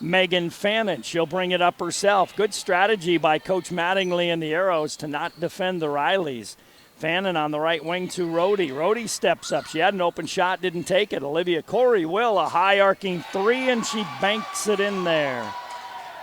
Megan Fannin. She'll bring it up herself. Good strategy by Coach Mattingly and the Arrows to not defend the Rileys. Fannin on the right wing to Rohde. Rohde steps up. She had an open shot, didn't take it. Olivia Corey will. A high arcing three, and she banks it in there.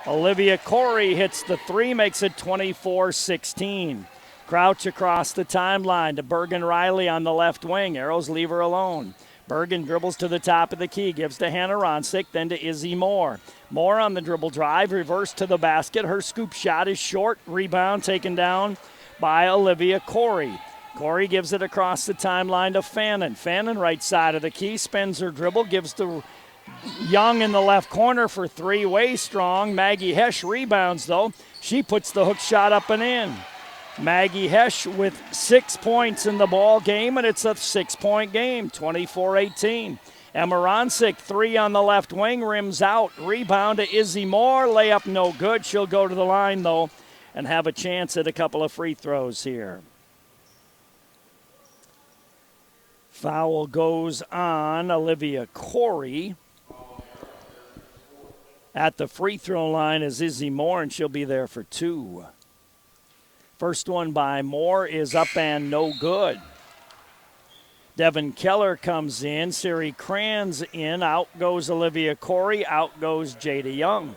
Olivia Corey hits the three, makes it 24-16. Crouch across the timeline to Bergen Riley on the left wing. Arrows leave her alone. Bergen dribbles to the top of the key, gives to Hannah Ronsick, then to Izzy Moore. Moore on the dribble drive, reverse to the basket. Her scoop shot is short. Rebound taken down by Olivia Corey. Corey gives it across the timeline to Fannin. Fannin right side of the key, spins her dribble, gives to Young in the left corner for three, way strong. Maggie Hesch rebounds though. She puts the hook shot up and in. Maggie Hesch with 6 points in the ball game, and it's a 6-point game, 24-18. Emma Ronsick, three on the left wing, rims out. Rebound to Izzy Moore, layup no good. She'll go to the line though and have a chance at a couple of free throws here. Foul goes on Olivia Corey. At the free throw line is Izzy Moore, and she'll be there for two. First one by Moore is up and no good. Devin Keller comes in. Siri Kranz in. Out goes Olivia Corey. Out goes Jada Young.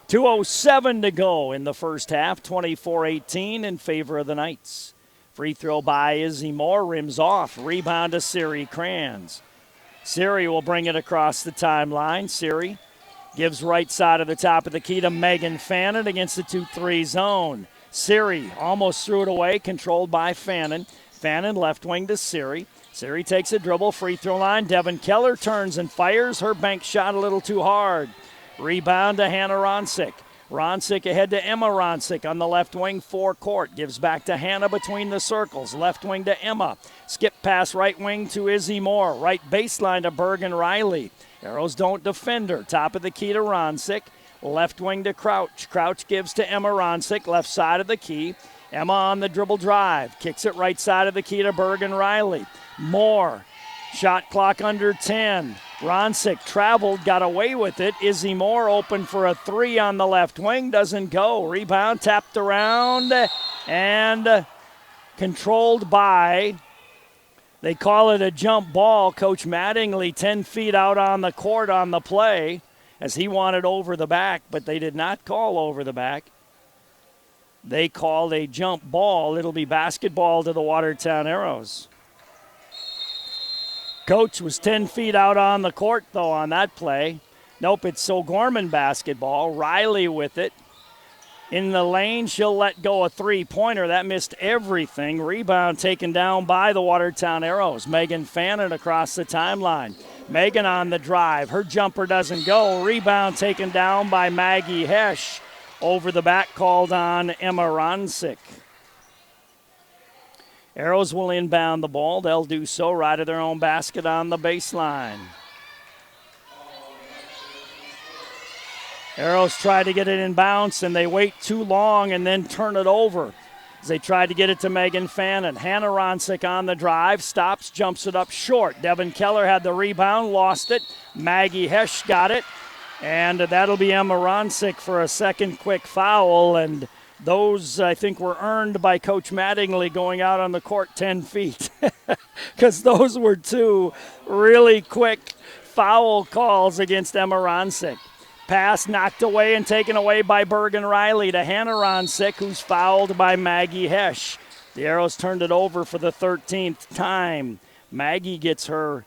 2:07 to go in the first half. 24-18 in favor of the Knights. Free throw by Izzy Moore. Rims off. Rebound to Siri Kranz. Siri will bring it across the timeline. Siri gives right side of the top of the key to Megan Fannin against the 2-3 zone. Siri almost threw it away, controlled by Fannin. Fannin left wing to Siri. Siri takes a dribble, free throw line. Devin Keller turns and fires. Her bank shot a little too hard. Rebound to Hannah Ronsick. Ronsick ahead to Emma Ronsick on the left wing forecourt. Gives back to Hannah between the circles. Left wing to Emma. Skip pass right wing to Izzy Moore. Right baseline to Bergen Riley. Arrows don't defend her. Top of the key to Ronsick. Left wing to Crouch. Crouch gives to Emma Ronsick, left side of the key. Emma on the dribble drive. Kicks it right side of the key to Bergen Riley. Moore. Shot clock under 10. Ronsick traveled, got away with it. Izzy Moore open for a three on the left wing, doesn't go. Rebound tapped around and controlled by, they call it a jump ball. Coach Mattingly 10 feet out on the court on the play as he wanted over the back, but they did not call over the back. They called a jump ball. It'll be basketball to the Watertown Arrows. Coach was 10 feet out on the court, though, on that play. Nope, it's O'Gorman basketball. Riley with it. In the lane, she'll let go a three-pointer. That missed everything. Rebound taken down by the Watertown Arrows. Megan Fannin across the timeline. Megan on the drive. Her jumper doesn't go. Rebound taken down by Maggie Hesch. Over the back called on Emma Ronsick. Arrows will inbound the ball. They'll do so right at their own basket on the baseline. Arrows try to get it in bounce, and they wait too long and then turn it over. As they try to get it to Megan Fannin. Hannah Ronsick on the drive, stops, jumps it up short. Devin Keller had the rebound, lost it. Maggie Hesch got it, and that'll be Emma Ronsick for a second quick foul, and those, I think, were earned by Coach Mattingly going out on the court 10 feet because those were two really quick foul calls against Emma Ronsick. Pass knocked away and taken away by Bergen Riley to Hannah Ronsick, who's fouled by Maggie Hesch. The Arrows turned it over for the 13th time. Maggie gets her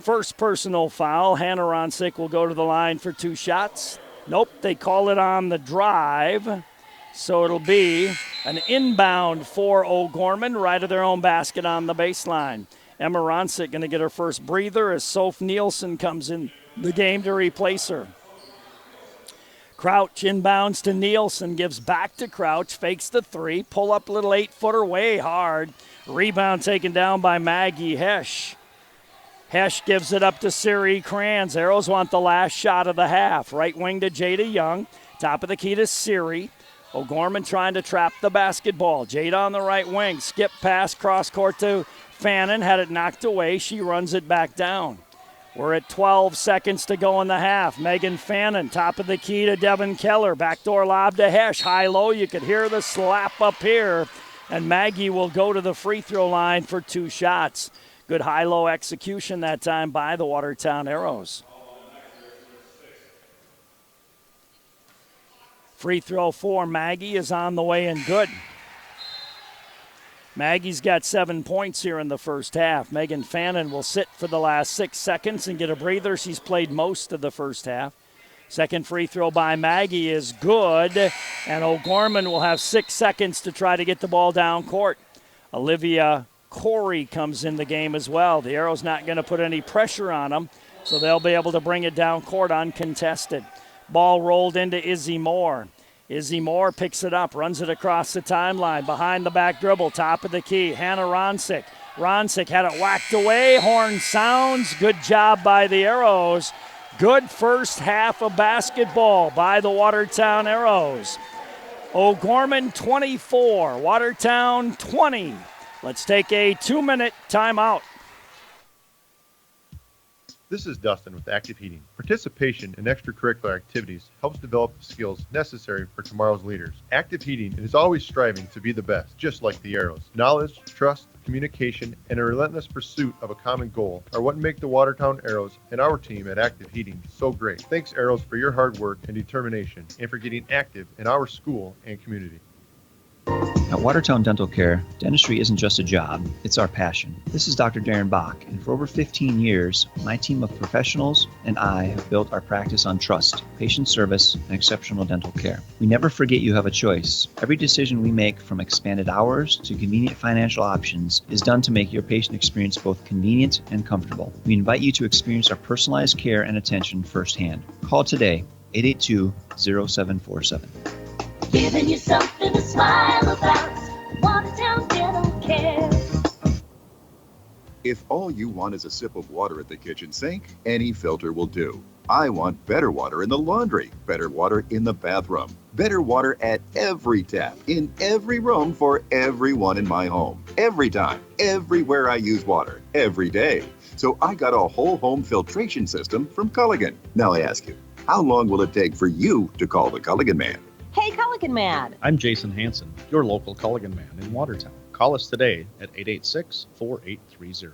first personal foul. Hannah Ronsick will go to the line for two shots. Nope, they call it on the drive. So it'll be an inbound for O'Gorman right at their own basket on the baseline. Emma Ronsick going to get her first breather as Soph Nielsen comes in the game to replace her. Crouch inbounds to Nielsen, gives back to Crouch, fakes the three, pull up little 8-footer way hard. Rebound taken down by Maggie Hesch. Hesch gives it up to Siri Kranz. Arrows want the last shot of the half. Right wing to Jada Young. Top of the key to Siri. O'Gorman trying to trap the basketball. Jada on the right wing. Skip pass, cross court to Fannin. Had it knocked away. She runs it back down. We're at 12 seconds to go in the half. Megan Fannin, top of the key to Devin Keller. Backdoor lob to Hesch. High-low, you could hear the slap up here. And Maggie will go to the free throw line for two shots. Good high-low execution that time by the Watertown Arrows. Free throw for Maggie is on the way and good. Maggie's got 7 points here in the first half. Megan Fannin will sit for the last 6 seconds and get a breather. She's played most of the first half. Second free throw by Maggie is good, and O'Gorman will have 6 seconds to try to get the ball down court. Olivia Corey comes in the game as well. The Arrows not going to put any pressure on them, so they'll be able to bring it down court uncontested. Ball rolled into Izzy Moore. Izzy Moore picks it up, runs it across the timeline, behind the back dribble, top of the key. Hannah Ronsick. Ronsick had it whacked away. Horn sounds. Good job by the Arrows. Good first half of basketball by the Watertown Arrows. O'Gorman 24, Watertown 20. Let's take a 2-minute timeout. This is Dustin with Active Heating. Participation in extracurricular activities helps develop the skills necessary for tomorrow's leaders. Active Heating is always striving to be the best, just like the Arrows. Knowledge, trust, communication, and a relentless pursuit of a common goal are what make the Watertown Arrows and our team at Active Heating so great. Thanks, Arrows, for your hard work and determination and for getting active in our school and community. At Watertown Dental Care, dentistry isn't just a job, it's our passion. This is Dr. Darren Bach, and for over 15 years, my team of professionals and I have built our practice on trust, patient service, and exceptional dental care. We never forget you have a choice. Every decision we make, from expanded hours to convenient financial options, is done to make your patient experience both convenient and comfortable. We invite you to experience our personalized care and attention firsthand. Call today, 882-0747. Giving you something to smile about. Watertown Dental Care. If all you want is a sip of water at the kitchen sink, any filter will do. I want better water in the laundry, better water in the bathroom, better water at every tap, in every room for everyone in my home. Every time, everywhere I use water, every day. So I got a whole home filtration system from Culligan. Now I ask you, how long will it take for you to call the Culligan man? Hey, Culligan Man. I'm Jason Hansen, your local Culligan man in Watertown. Call us today at 886-4830.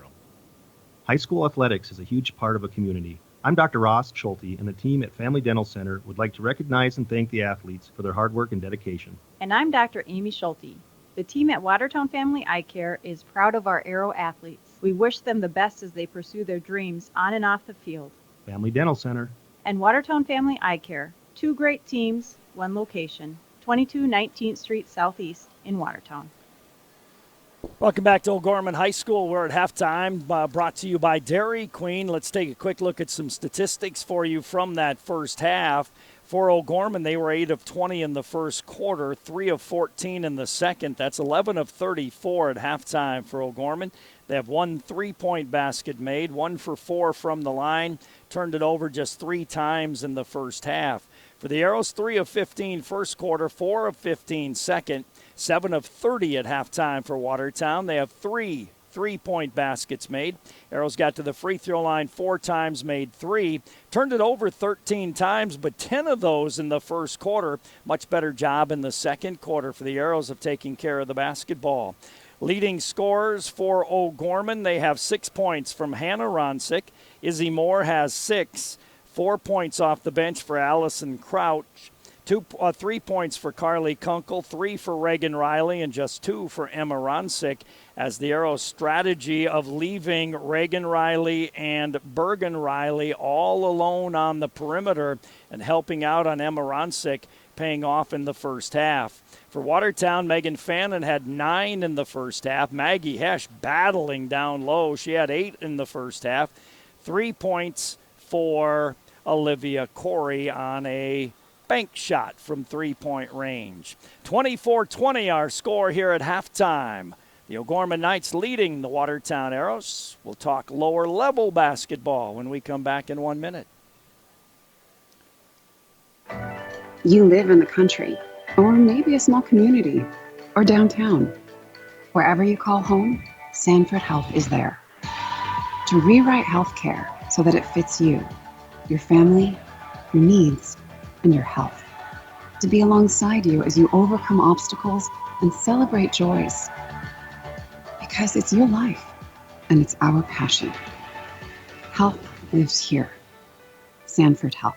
High school athletics is a huge part of a community. I'm Dr. Ross Schulte, and the team at Family Dental Center would like to recognize and thank the athletes for their hard work and dedication. And I'm Dr. Amy Schulte. The team at Watertown Family Eye Care is proud of our Aero athletes. We wish them the best as they pursue their dreams on and off the field. Family Dental Center. And Watertown Family Eye Care, 2 great teams, 1 location, 22 19th Street Southeast in Watertown. Welcome back to O'Gorman High School. We're at halftime, brought to you by Dairy Queen. Let's take a quick look at some statistics for you from that first half. For O'Gorman, they were 8 of 20 in the first quarter, 3 of 14 in the second. That's 11 of 34 at halftime for O'Gorman. They have 1 3-point basket made, 1 for 4 from the line, turned it over just 3 times in the first half. For the Arrows, 3 of 15 first quarter, 4 of 15 second, 7 of 30 at halftime for Watertown. They have 3 3-point baskets made. Arrows got to the free throw line 4 times, made 3. Turned it over 13 times, but 10 of those in the first quarter. Much better job in the second quarter for the Arrows of taking care of the basketball. Leading scorers for O'Gorman, they have 6 points from Hannah Ronsick. Izzy Moore has 6. 4 points off the bench for Allison Crouch. 3 points for Carly Kunkel, 3 for Reagan Riley, and just 2 for Emma Ronsick, as the Arrows' strategy of leaving Reagan Riley and Bergen Riley all alone on the perimeter and helping out on Emma Ronsick paying off in the first half. For Watertown, Megan Fannin had 9 in the first half. Maggie Hesch battling down low. She had 8 in the first half. 3 points for Olivia Corey on a bank shot from 3-point range. 24-20 our score here at halftime. The O'Gorman Knights leading the Watertown Arrows. We'll talk lower level basketball when we come back in 1 minute. You live in the country, or maybe a small community, or downtown. Wherever you call home, Sanford Health is there to rewrite healthcare so that it fits you, your family, your needs, and your health. To be alongside you as you overcome obstacles and celebrate joys. Because it's your life, and it's our passion. Health lives here. Sanford Health.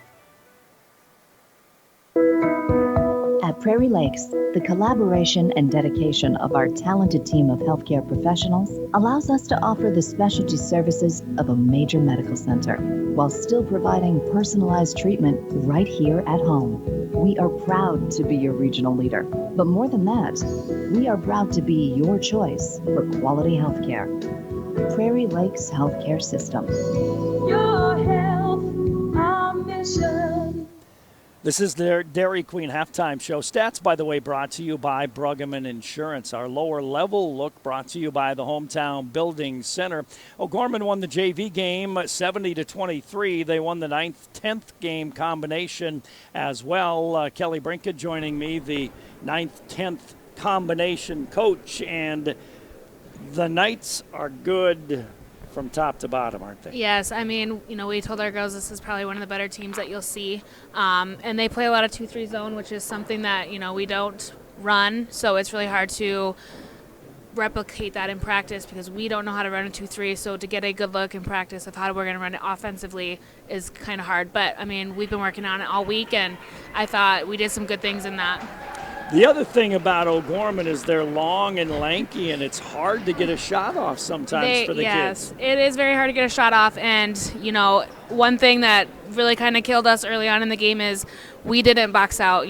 At Prairie Lakes, the collaboration and dedication of our talented team of healthcare professionals allows us to offer the specialty services of a major medical center while still providing personalized treatment right here at home. We are proud to be your regional leader, but more than that, we are proud to be your choice for quality healthcare. Prairie Lakes Healthcare System. Your health, our mission. This is the Dairy Queen halftime show. Stats, by the way, brought to you by Bruggeman Insurance. Our lower level look brought to you by the Hometown Building Center. O'Gorman won the JV game 70-23. They won the 9th-10th game combination as well. Kelly Brinket joining me, the 9th-10th combination coach. And the Knights are good from top to bottom, aren't they? Yes, I mean, we told our girls this is probably one of the better teams that you'll see. And they play a lot of 2-3 zone, which is something that, we don't run. So it's really hard to replicate that in practice because we don't know how to run a 2-3. So to get a good look in practice of how we're going to run it offensively is kind of hard. But, I mean, we've been working on it all week, and I thought we did some good things in that. The other thing about O'Gorman is they're long and lanky, and it's hard to get a shot off sometimes for the kids. Yes, it is very hard to get a shot off. And, one thing that really kind of killed us early on in the game is we didn't box out.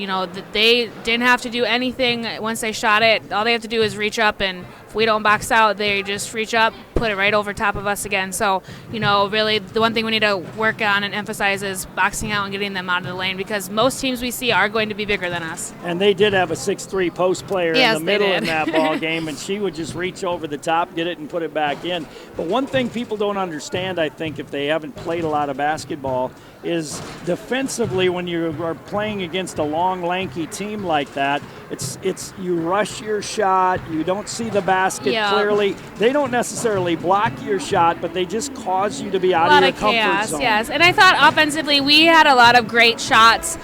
They didn't have to do anything once they shot it. All they have to do is reach up, and if we don't box out, they just reach up, put it right over top of us again. So, really the one thing we need to work on and emphasize is boxing out and getting them out of the lane because most teams we see are going to be bigger than us. And they did have a 6'3" post player in the middle in that ball game, and she would just reach over the top, get it, and put it back in. But one thing people don't understand, I think, if they haven't played a lot of basketball, is defensively when you are playing against a long, lanky team like that, it's you rush your shot, you don't see the basket clearly. They don't necessarily block your shot, but they just cause you to be out of your comfort zone. Yes. And I thought offensively we had a lot of great shots.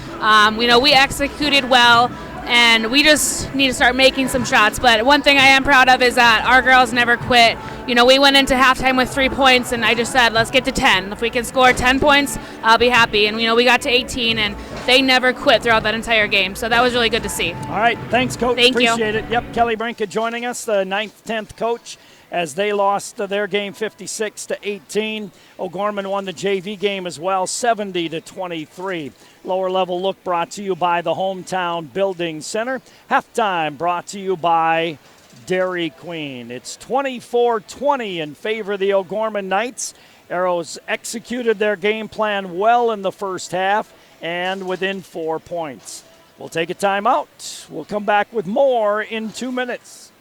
We executed well, and we just need to start making some shots. But one thing I am proud of is that our girls never quit. We went into halftime with 3 points, and I just said, let's get to 10. If we can score 10 points, I'll be happy. And, we got to 18, and they never quit throughout that entire game. So that was really good to see. All right. Thanks, Coach. Thank you. Appreciate it. Yep, Kelly Brinket joining us, the 9th, 10th coach, as they lost their game 56-18. O'Gorman won the JV game as well, 70-23. Lower level look brought to you by the Hometown Building Center. Halftime brought to you by Dairy Queen. It's 24-20 in favor of the O'Gorman Knights. Arrows executed their game plan well in the first half and within 4 points. We'll take a timeout. We'll come back with more in 2 minutes.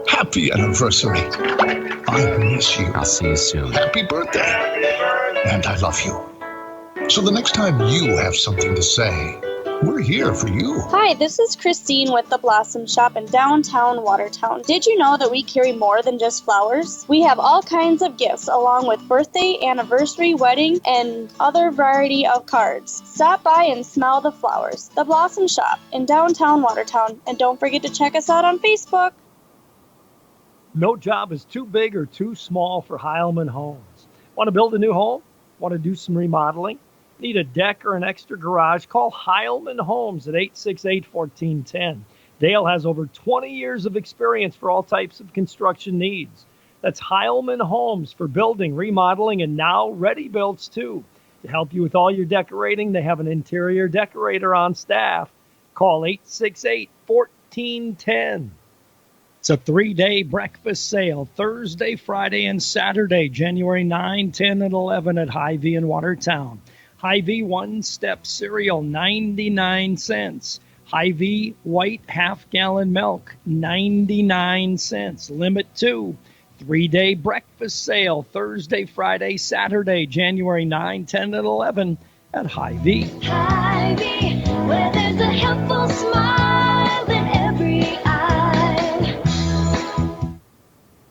Happy anniversary. I miss you. I'll see you soon. Happy birthday. And I love you. So the next time you have something to say, we're here for you. Hi, this is Christine with the Blossom Shop in downtown Watertown. Did you know that we carry more than just flowers? We have all kinds of gifts along with birthday, anniversary, wedding, and other variety of cards. Stop by and smell the flowers. The Blossom Shop in downtown Watertown. And don't forget to check us out on Facebook. No job is too big or too small for Heilman Homes. Want to build a new home? Want to do some remodeling? Need a deck or an extra garage? Call Heilman Homes at 868-1410. Dale has over 20 years of experience for all types of construction needs. That's Heilman Homes for building, remodeling, and now ready builds too. To help you with all your decorating, they have an interior decorator on staff. Call 868-1410. It's a 3-day breakfast sale, Thursday, Friday, and Saturday, January 9, 10, and 11 at Hy-Vee in Watertown. Hy-Vee one-step cereal, 99 cents. Hy-Vee white half-gallon milk, 99 cents. Limit 2. 3-day breakfast sale, Thursday, Friday, Saturday, January 9, 10, and 11 at Hy-Vee. Hy-Vee, where there's a helpful smile in every eye.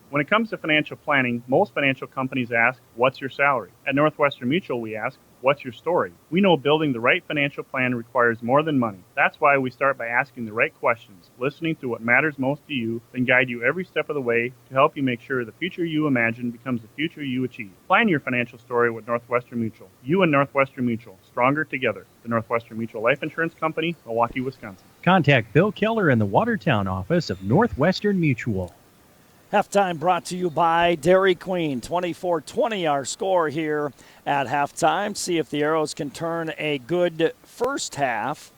When it comes to financial planning, most financial companies ask, what's your salary? At Northwestern Mutual, we ask, what's your story? We know building the right financial plan requires more than money. That's why we start by asking the right questions, listening to what matters most to you, then guide you every step of the way to help you make sure the future you imagine becomes the future you achieve. Plan your financial story with Northwestern Mutual. You and Northwestern Mutual, stronger together. The Northwestern Mutual Life Insurance Company, Milwaukee, Wisconsin. Contact Bill Keller in the Watertown office of Northwestern Mutual. Halftime brought to you by Dairy Queen. 24-20 our score here at halftime. See if the Arrows can turn a good first half,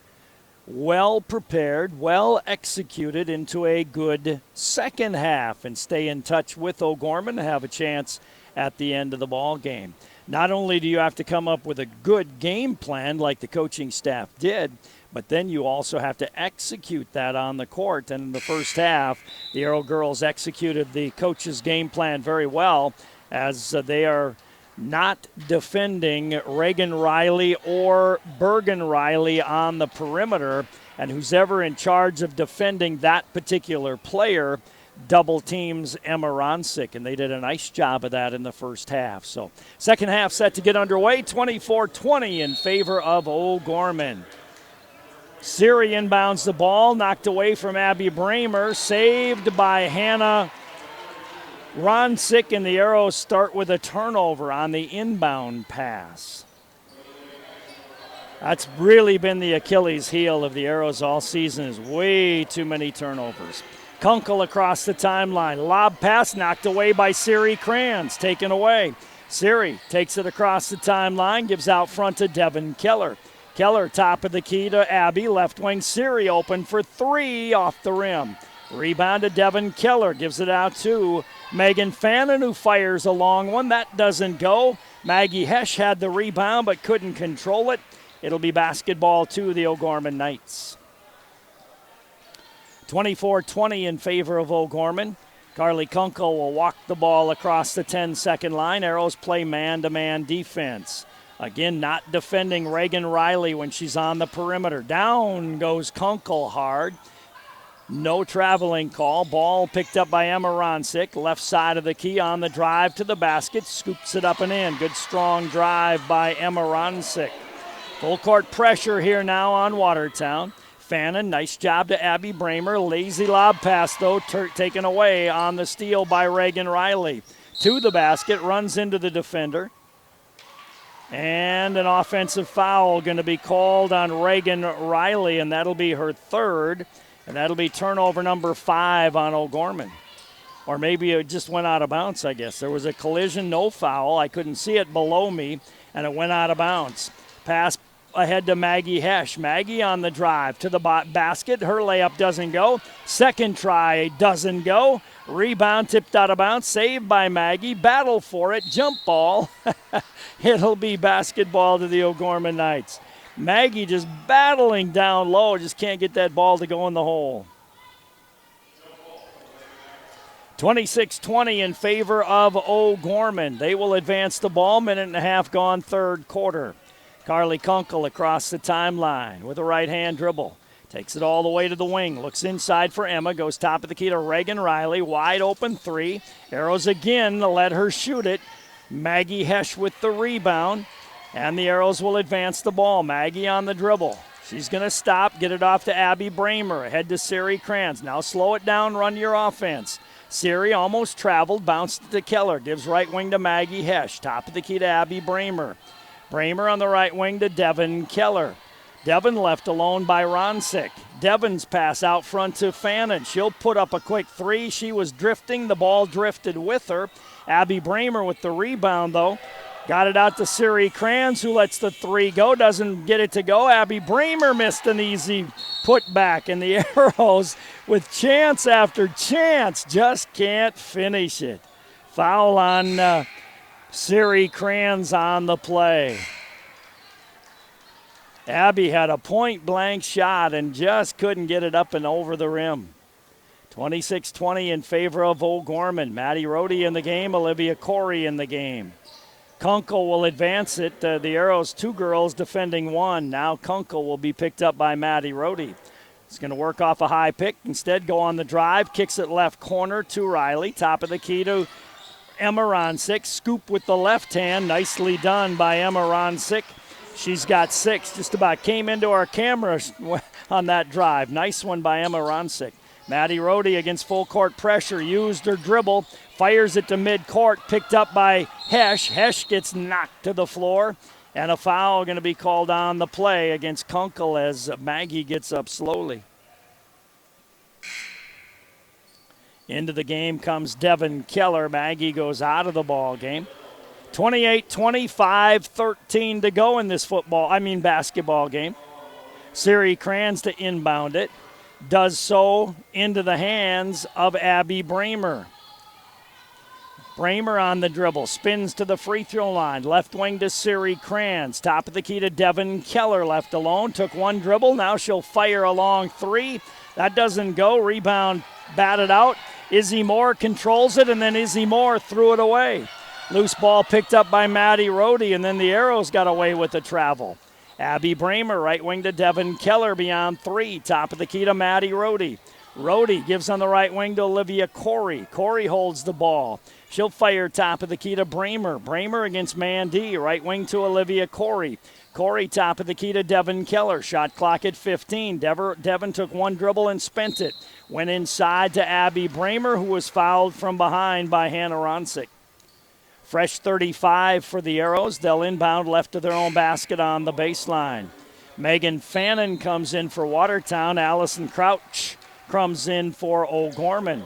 well prepared, well executed, into a good second half and stay in touch with O'Gorman to have a chance at the end of the ball game. Not only do you have to come up with a good game plan like the coaching staff did, but then you also have to execute that on the court. And in the first half, the Arrow girls executed the coach's game plan very well, as they are not defending Reagan Riley or Bergen Riley on the perimeter. And who's ever in charge of defending that particular player double teams Emma Ronsick, and they did a nice job of that in the first half. So second half set to get underway, 24-20 in favor of O'Gorman. Siri inbounds the ball, knocked away from Abby Bramer, saved by Hannah Ronsick, and the Arrows start with a turnover on the inbound pass. That's really been the Achilles heel of the Arrows all season, is way too many turnovers. Kunkel across the timeline, lob pass knocked away by Siri Kranz, taken away. Siri takes it across the timeline, gives out front to Devin Keller. Keller, top of the key to Abby. Left wing Siri open for 3 off the rim. Rebound to Devin Keller. Gives it out to Megan Fannin, who fires a long one. That doesn't go. Maggie Hesch had the rebound but couldn't control it. It'll be basketball to the O'Gorman Knights. 24-20 in favor of O'Gorman. Carly Kunkel will walk the ball across the 10-second line. Arrows play man-to-man defense. Again, not defending Reagan Riley when she's on the perimeter. Down goes Kunkel hard. No traveling call. Ball picked up by Emma Ronsick. Left side of the key on the drive to the basket. Scoops it up and in. Good strong drive by Emma Ronsick. Full court pressure here now on Watertown. Fannin, nice job to Abby Bramer. Lazy lob pass, though, taken away on the steal by Reagan Riley. To the basket, runs into the defender. And an offensive foul going to be called on Reagan Riley, and that'll be her third. And that'll be turnover number 5 on O'Gorman. Or maybe it just went out of bounds, I guess. There was a collision, no foul. I couldn't see it below me, and it went out of bounds. Pass ahead to Maggie Hesch. Maggie on the drive to the basket. Her layup doesn't go. Second try doesn't go. Rebound tipped out of bounds. Saved by Maggie. Battle for it. Jump ball. It'll be basketball to the O'Gorman Knights. Maggie just battling down low. Just can't get that ball to go in the hole. 26-20 in favor of O'Gorman. They will advance the ball. Minute and a half gone, third quarter. Carly Kunkel across the timeline with a right-hand dribble. Takes it all the way to the wing. Looks inside for Emma. Goes top of the key to Reagan Riley. Wide open three. Arrows again to let her shoot it. Maggie Hesch with the rebound. And the Arrows will advance the ball. Maggie on the dribble. She's going to stop, get it off to Abby Bramer. Ahead to Siri Kranz. Now slow it down, run your offense. Siri almost traveled, bounced to Keller. Gives right wing to Maggie Hesch. Top of the key to Abby Bramer. Bramer on the right wing to Devin Keller. Devin left alone by Ronsick. Devin's pass out front to Fannin. She'll put up a quick three. She was drifting. The ball drifted with her. Abby Bramer with the rebound, though. Got it out to Siri Kranz, who lets the three go. Doesn't get it to go. Abby Bramer missed an easy putback. And the Arrows, with chance after chance, just can't finish it. Foul on Siri Kranz on the play. Abby had a point-blank shot and just couldn't get it up and over the rim. 26-20 in favor of O'Gorman. Maddie Rohde in the game, Olivia Corey in the game. Kunkel will advance it. The Arrows, 2 girls defending 1. Now Kunkel will be picked up by Maddie Rohde. He's going to work off a high pick. Instead, go on the drive. Kicks it left corner to Riley. Top of the key to Emma Ronsick. Scoop with the left hand. Nicely done by Emma Ronsick. She's got 6. Just about came into our camera on that drive. Nice one by Emma Ronsick. Maddie Rohde against full court pressure. Used her dribble. Fires it to midcourt. Picked up by Hesch. Hesch gets knocked to the floor. And a foul going to be called on the play against Kunkel as Maggie gets up slowly. Into the game comes Devin Keller. Maggie goes out of the ball game. 28-20, 5:13 to go in this basketball game. Siri Kranz to inbound it. Does so into the hands of Abby Bramer. Bramer on the dribble. Spins to the free throw line. Left wing to Siri Kranz. Top of the key to Devin Keller. Left alone. Took one dribble. Now she'll fire a long three. That doesn't go. Rebound batted out. Izzy Moore controls it, and then Izzy Moore threw it away. Loose ball picked up by Maddie Rohde, and then the Arrows got away with the travel. Abby Bramer, right wing to Devin Keller beyond 3. Top of the key to Maddie Rohde. Rohde gives on the right wing to Olivia Corey. Corey holds the ball. She'll fire top of the key to Bramer. Bramer against Mandy, right wing to Olivia Corey. Corey top of the key to Devin Keller. Shot clock at 15. Devin took one dribble and spent it. Went inside to Abby Bramer, who was fouled from behind by Hannah Ronsick. Fresh 35 for the Arrows. They'll inbound left to their own basket on the baseline. Megan Fannin comes in for Watertown. Allison Crouch comes in for O'Gorman.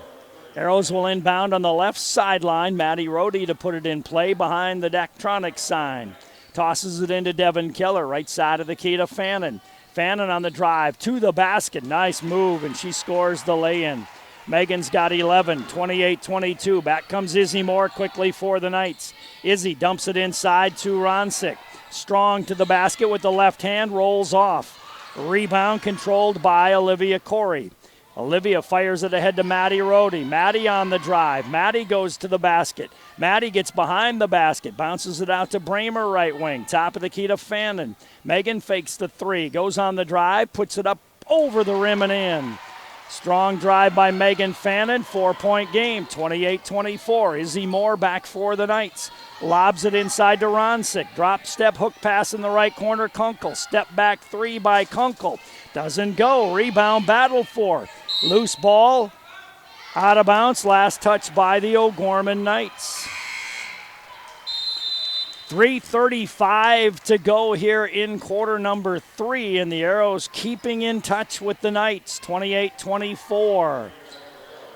Arrows will inbound on the left sideline. Maddie Rohde to put it in play behind the Daktronics sign. Tosses it into Devin Keller, right side of the key to Fannin. Fannin on the drive to the basket. Nice move, and she scores the lay-in. Megan's got 11, 28-22. Back comes Izzy Moore quickly for the Knights. Izzy dumps it inside to Ronsick. Strong to the basket with the left hand, rolls off. Rebound controlled by Olivia Corey. Olivia fires it ahead to Maddie Rohde. Maddie on the drive. Maddie goes to the basket. Maddie gets behind the basket, bounces it out to Bramer, right wing. Top of the key to Fannin. Megan fakes the three, goes on the drive, puts it up over the rim and in. Strong drive by Megan Fannin, 4-point game, 28-24. Izzy Moore back for the Knights. Lobs it inside to Ronsick. Drop step, hook pass in the right corner, Kunkel. Step back three by Kunkel. Doesn't go, rebound battle for. Loose ball, out of bounds, last touch by the O'Gorman Knights. 3:35 to go here in quarter number 3, and the Arrows keeping in touch with the Knights, 28-24.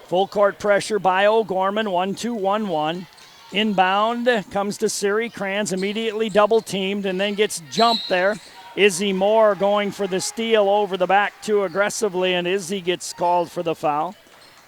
Full court pressure by O'Gorman, 1-2-1-1. Inbound comes to Siri Kranz, immediately double teamed and then gets jumped there. Izzy Moore going for the steal over the back too aggressively, and Izzy gets called for the foul.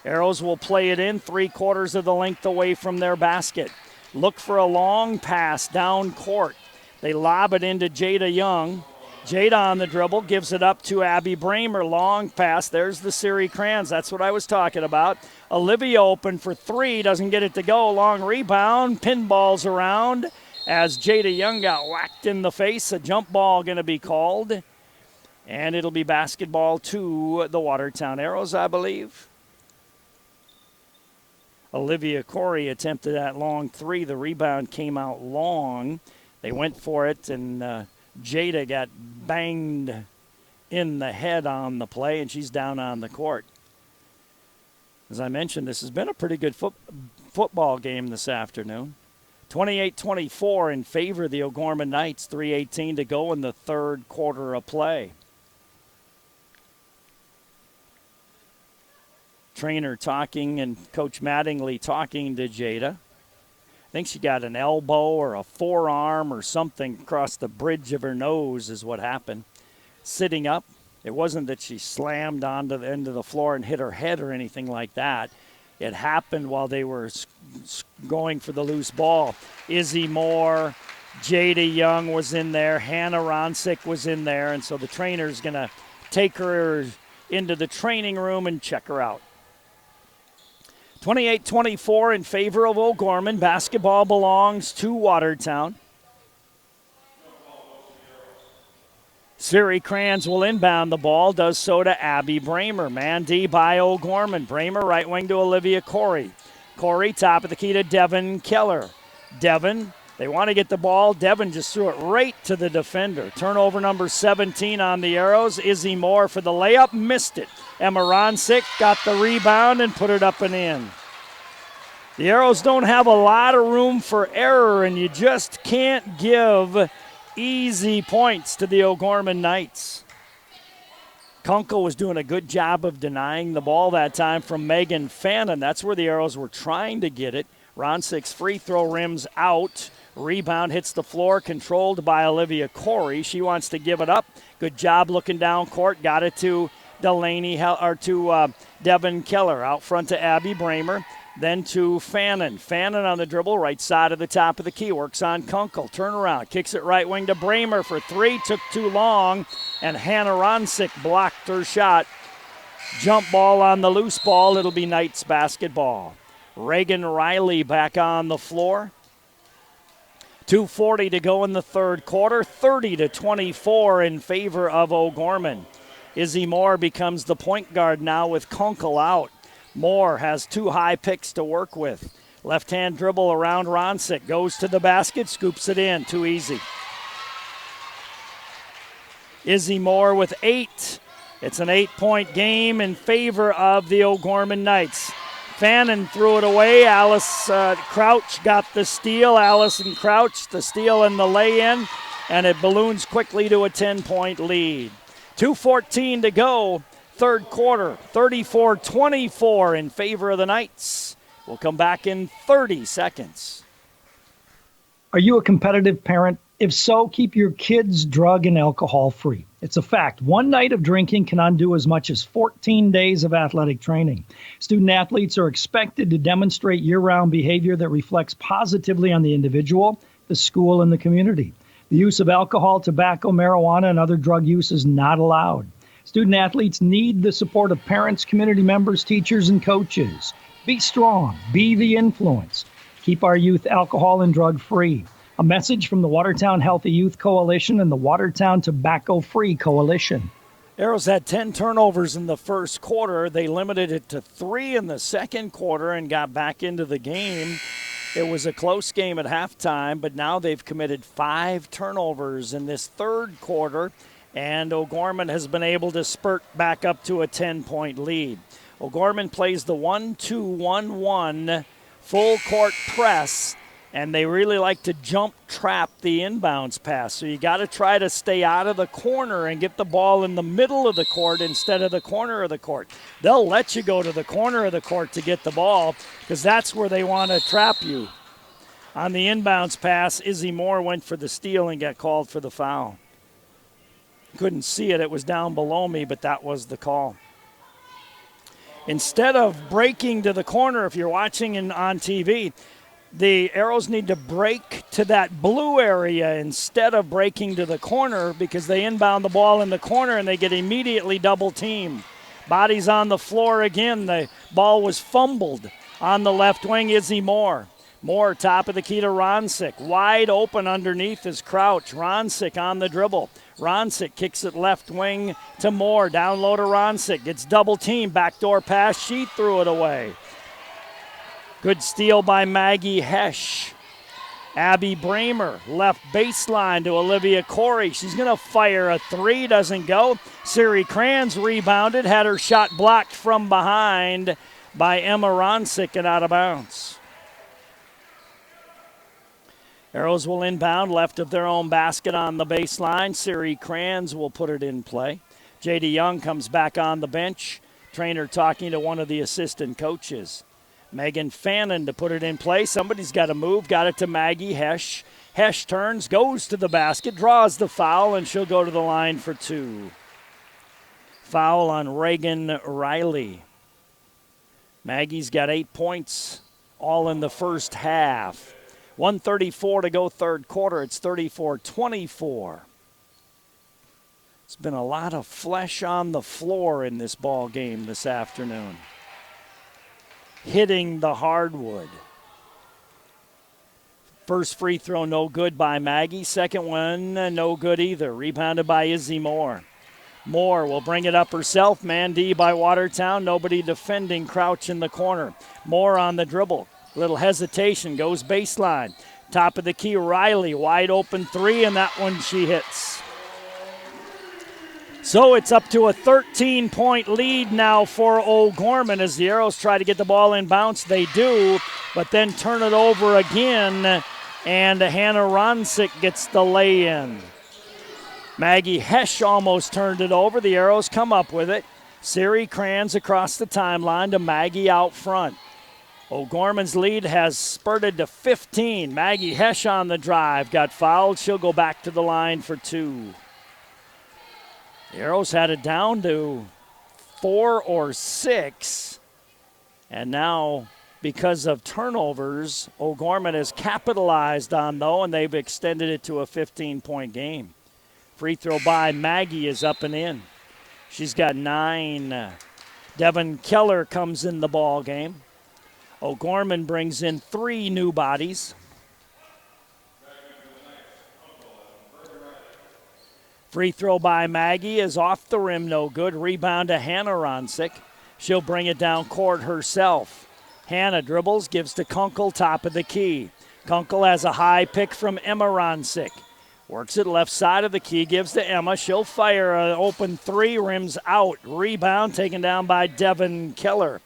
Arrows will play it in 3/4 of the length away from their basket. Look for a long pass down court. They lob it into Jada Young. Jada on the dribble, gives it up to Abby Bramer. Long pass. There's the Siri Kranz. That's what I was talking about. Olivia open for three. Doesn't get it to go. Long rebound. Pinballs around as Jada Young got whacked in the face. A jump ball going to be called. And it'll be basketball to the Watertown Arrows, I believe. Olivia Corey attempted that long three. The rebound came out long. They went for it, and Jada got banged in the head on the play, and she's down on the court. As I mentioned, this has been a pretty good football game this afternoon. 28-24 in favor of the O'Gorman Knights. 3:18 to go in the third quarter of play. Trainer talking and Coach Mattingly talking to Jada. I think she got an elbow or a forearm or something across the bridge of her nose is what happened. Sitting up, it wasn't that she slammed onto the end of the floor and hit her head or anything like that. It happened while they were going for the loose ball. Izzy Moore, Jada Young was in there, Hannah Ronsick was in there, and so the trainer's going to take her into the training room and check her out. 28-24 in favor of O'Gorman. Basketball belongs to Watertown. Siri Kranz will inbound the ball, does so to Abby Bramer. Man D by O'Gorman. Bramer right wing to Olivia Corey. Corey top of the key to Devin Keller. Devin, they want to get the ball. Devin just threw it right to the defender. Turnover number 17 on the Arrows. Izzy Moore for the layup, missed it. Emma Ronsick got the rebound and put it up and in. The Arrows don't have a lot of room for error, and you just can't give easy points to the O'Gorman Knights. Kunkel was doing a good job of denying the ball that time from Megan Fannin. That's where the Arrows were trying to get it. Ronsick's free throw rims out. Rebound hits the floor, controlled by Olivia Corey. She wants to give it up. Good job looking down court. Got it to Devin Keller. Out front to Abby Bramer. Then to Fannin. Fannin on the dribble, right side of the top of the key. Works on Kunkel. Turnaround. Kicks it right wing to Bramer for three. Took too long. And Hannah Ronsick blocked her shot. Jump ball on the loose ball. It'll be Knights basketball. Reagan Riley back on the floor. 2:40 to go in the third quarter. 30-24 in favor of O'Gorman. Izzy Moore becomes the point guard now with Kunkel out. Moore has two high picks to work with. Left-hand dribble around Ronsick. Goes to the basket, scoops it in. Too easy. Izzy Moore with 8. It's an 8-point game in favor of the O'Gorman Knights. Fannin threw it away. Alice Crouch got the steal. Allison Crouch, the steal and the lay-in. And it balloons quickly to a 10-point lead. 2:14 to go. Third quarter, 34-24 in favor of the Knights. We'll come back in 30 seconds. Are you a competitive parent? If so, keep your kids drug and alcohol free. It's a fact. One night of drinking can undo as much as 14 days of athletic training. Student athletes are expected to demonstrate year-round behavior that reflects positively on the individual, the school, and the community. The use of alcohol, tobacco, marijuana, and other drug use is not allowed. Student athletes need the support of parents, community members, teachers, and coaches. Be strong. Be the influence. Keep our youth alcohol and drug free. A message from the Watertown Healthy Youth Coalition and the Watertown Tobacco Free Coalition. Arrows had 10 turnovers in the first quarter. They limited it to 3 in the second quarter and got back into the game. It was a close game at halftime, but now they've committed 5 turnovers in this third quarter, and O'Gorman has been able to spurt back up to a 10-point lead. O'Gorman plays the 1-2-1-1 full court press, and they really like to jump trap the inbounds pass. So you got to try to stay out of the corner and get the ball in the middle of the court instead of the corner of the court. They'll let you go to the corner of the court to get the ball because that's where they want to trap you. On the inbounds pass, Izzy Moore went for the steal and got called for the foul. Couldn't see it. It was down below me, but that was the call. Instead of breaking to the corner, if you're watching on TV, the Arrows need to break to that blue area instead of breaking to the corner because they inbound the ball in the corner and they get immediately double teamed. Bodies on the floor again. The ball was fumbled on the left wing, Izzy Moore. Moore, top of the key to Ronsick. Wide open underneath his crouch. Ronsick on the dribble. Ronsick kicks it left wing to Moore. Down low to Ronsick. Gets double teamed. Backdoor pass. She threw it away. Good steal by Maggie Hesh. Abby Bramer, left baseline to Olivia Corey. She's going to fire a 3. Doesn't go. Siri Kranz rebounded. Had her shot blocked from behind by Emma Ronsick and out of bounds. Arrows will inbound left of their own basket on the baseline. Siri Kranz will put it in play. J.D. Young comes back on the bench. Trainer talking to one of the assistant coaches. Megan Fannin to put it in play. Somebody's got to move. Got it to Maggie Hesh. Hesh turns, goes to the basket, draws the foul, and she'll go to the line for 2. Foul on Reagan Riley. Maggie's got 8 points, all in the first half. 1:34 to go third quarter. It's 34-24. It's been a lot of flesh on the floor in this ball game this afternoon. Hitting the hardwood. First free throw no good by Maggie. Second one no good either. Rebounded by Izzy Moore. Moore will bring it up herself. Man D by Watertown. Nobody defending. Crouch in the corner. Moore on the dribble. Little hesitation. Goes baseline. Top of the key. Riley. Wide open 3, and that one she hits. So it's up to a 13-point lead now for O'Gorman as the Arrows try to get the ball in bounce. They do, but then turn it over again, and Hannah Ronsick gets the lay-in. Maggie Hesh almost turned it over. The Arrows come up with it. Siri Kranz across the timeline to Maggie out front. O'Gorman's lead has spurted to 15. Maggie Hesh on the drive. Got fouled. She'll go back to the line for 2. The Arrows had it down to 4 or 6. And now, because of turnovers, O'Gorman has capitalized on, though, and they've extended it to a 15-point game. Free throw by Maggie is up and in. She's got 9. Devin Keller comes in the ball game. O'Gorman brings in 3 new bodies. Free throw by Maggie is off the rim, no good. Rebound to Hannah Ronsick. She'll bring it down court herself. Hannah dribbles, gives to Kunkel, top of the key. Kunkel has a high pick from Emma Ronsick. Works it left side of the key, gives to Emma. She'll fire an open 3, rims out. Rebound taken down by Devin Keller.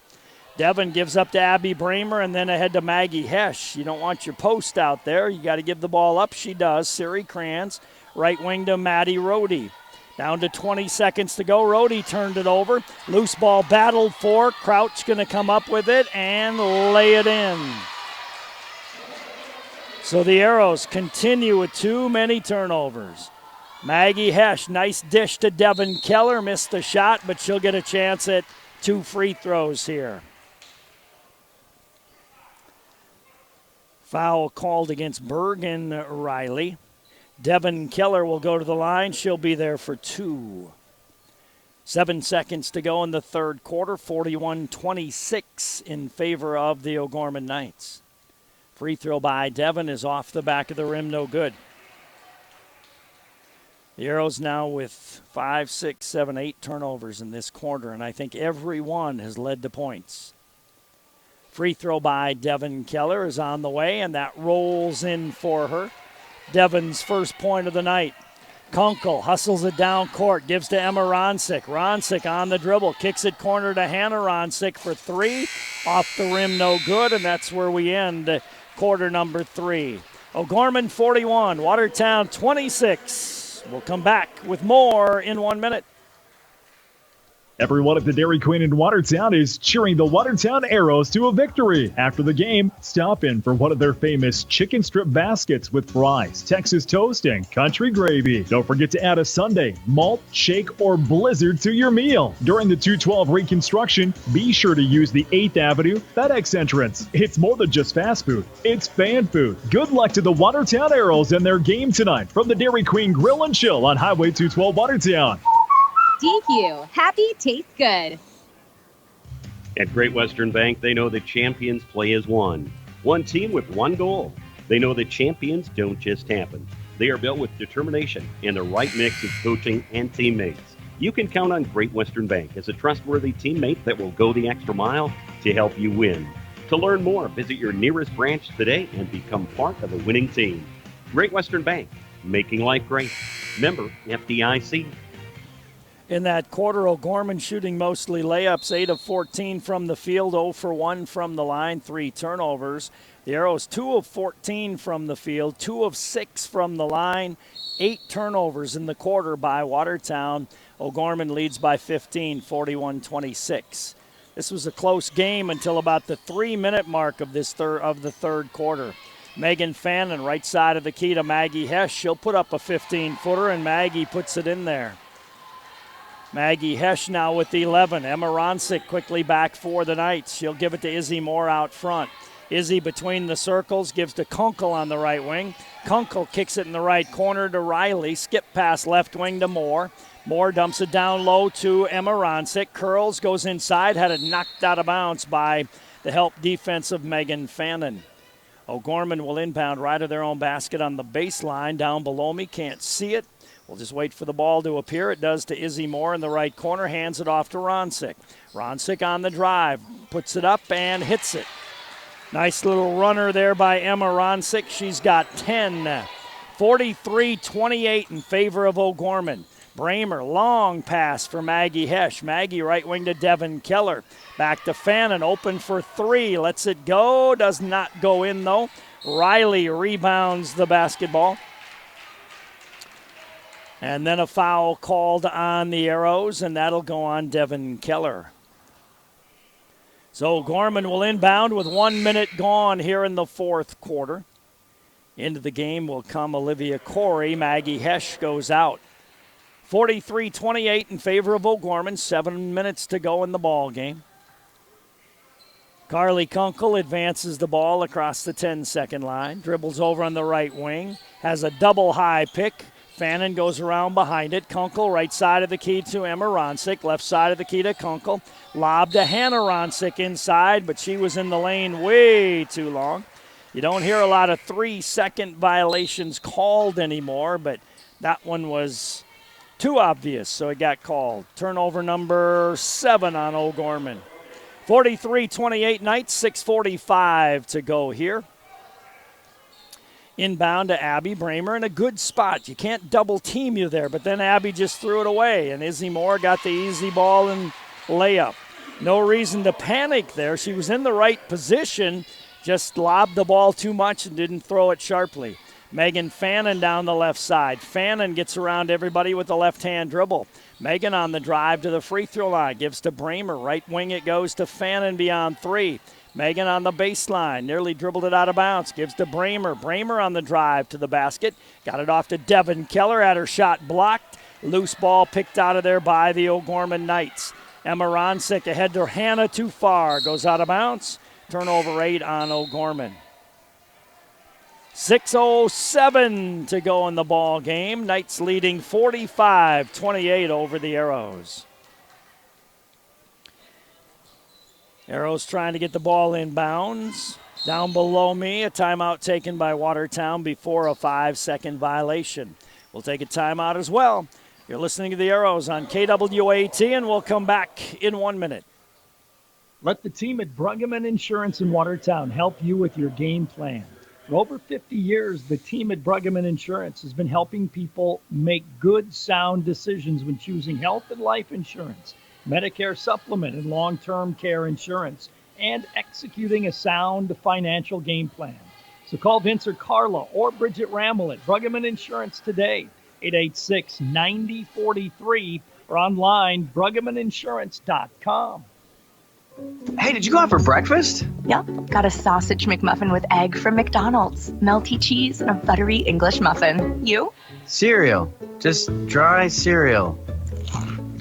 Devin gives up to Abby Bramer and then ahead to Maggie Hesh. You don't want your post out there. You got to give the ball up. She does. Siri Kranz. Right wing to Maddie Rohde. Down to 20 seconds to go. Rohde turned it over. Loose ball battled for. Crouch going to come up with it and lay it in. So the Arrows continue with too many turnovers. Maggie Hesh, nice dish to Devin Keller. Missed the shot, but she'll get a chance at 2 free throws here. Foul called against Bergen Riley. Devin Keller will go to the line. She'll be there for 2. 7 seconds to go in the third quarter, 41-26 in favor of the O'Gorman Knights. Free throw by Devon is off the back of the rim, no good. The Arrows now with 5, 6, 7, 8 turnovers in this quarter, and I think every one has led to points. Free throw by Devon Keller is on the way, and that rolls in for her. Devon's first point of the night. Kunkel hustles it down court, gives to Emma Ronsick. Ronsick on the dribble, kicks it corner to Hannah Ronsick for 3. Off the rim, no good, and that's where we end quarter number 3. O'Gorman 41, Watertown 26. We'll come back with more in 1 minute. Everyone at the Dairy Queen in Watertown is cheering the Watertown Arrows to a victory. After the game, stop in for one of their famous chicken strip baskets with fries, Texas toast, and country gravy. Don't forget to add a sundae, malt, shake, or blizzard to your meal. During the 212 reconstruction, be sure to use the 8th Avenue FedEx entrance. It's more than just fast food, it's fan food. Good luck to the Watertown Arrows and their game tonight from the Dairy Queen Grill and Chill on Highway 212 Watertown. DQ, happy tastes good. At Great Western Bank, they know that champions play as one. One team with one goal. They know that champions don't just happen. They are built with determination and the right mix of coaching and teammates. You can count on Great Western Bank as a trustworthy teammate that will go the extra mile to help you win. To learn more, visit your nearest branch today and become part of a winning team. Great Western Bank, making life great. Member FDIC. In that quarter, O'Gorman shooting mostly layups, 8 of 14 from the field, 0 for 1 from the line, 3 turnovers. The Arrows 2 of 14 from the field, 2 of 6 from the line, 8 turnovers in the quarter by Watertown. O'Gorman leads by 15, 41-26. This was a close game until about the 3-minute mark of the third quarter. Megan Fannin, right side of the key to Maggie Hesch. She'll put up a 15-footer, and Maggie puts it in there. Maggie Hesch now with 11. Emma Ronsick quickly back for the Knights. She'll give it to Izzy Moore out front. Izzy between the circles gives to Kunkel on the right wing. Kunkel kicks it in the right corner to Riley. Skip pass left wing to Moore. Moore dumps it down low to Emma Ronsick. Curls, goes inside, had it knocked out of bounds by the help defense of Megan Fannin. O'Gorman will inbound right of their own basket on the baseline. Down below me, can't see it. We'll just wait for the ball to appear. It does to Izzy Moore in the right corner, hands it off to Ronsick. Ronsick on the drive, puts it up and hits it. Nice little runner there by Emma Ronsick. She's got 10. 43-28 in favor of O'Gorman. Bramer, long pass for Maggie Hesch. Maggie right wing to Devon Keller. Back to Fannin, open for 3. Lets it go, does not go in though. Riley rebounds the basketball. And then a foul called on the Arrows, and that'll go on Devon Keller. So Gorman will inbound with 1 minute gone here in the fourth quarter. Into the game will come Olivia Corey. Maggie Hesch goes out. 43-28 in favor of O'Gorman. 7 minutes to go in the ball game. Carly Kunkel advances the ball across the 10-second line. Dribbles over on the right wing. Has a double high pick. Fannin goes around behind it. Kunkel, right side of the key to Emma Ronsick. Left side of the key to Kunkel. Lob to Hannah Ronsick inside, but she was in the lane way too long. You don't hear a lot of 3-second violations called anymore, but that one was too obvious, so it got called. Turnover number 7 on O'Gorman. 43-28 Knights, 6:45 to go here. Inbound to Abby Bramer in a good spot. You can't double team you there, but then Abby just threw it away, and Izzy Moore got the easy ball and layup. No reason to panic there. She was in the right position, just lobbed the ball too much and didn't throw it sharply. Megan Fannin down the left side. Fannin gets around everybody with the left-hand dribble. Megan on the drive to the free throw line. Gives to Bramer. Right wing it goes to Fannin beyond 3. Megan on the baseline, nearly dribbled it out of bounds. Gives to Bramer. Bramer on the drive to the basket. Got it off to Devon Keller. Had her shot blocked. Loose ball picked out of there by the O'Gorman Knights. Emma Ronsick ahead to Hannah, too far. Goes out of bounds. Turnover 8 on O'Gorman. 6:07 to go in the ball game. Knights leading 45-28 over the Arrows. Arrows trying to get the ball in bounds. Down below me, a timeout taken by Watertown before a 5-second violation. We'll take a timeout as well. You're listening to the Arrows on KWAT, and we'll come back in 1 minute. Let the team at Bruggeman Insurance in Watertown help you with your game plan. For over 50 years, the team at Bruggeman Insurance has been helping people make good, sound decisions when choosing health and life insurance, Medicare supplement and long-term care insurance, and executing a sound financial game plan. So call Vince or Carla or Bridget Rammel at Bruggeman Insurance today, 886-9043, or online, BruggemanInsurance.com. Hey, did you go out for breakfast? Yep, got a sausage McMuffin with egg from McDonald's, melty cheese, and a buttery English muffin. You? Cereal. Just dry cereal.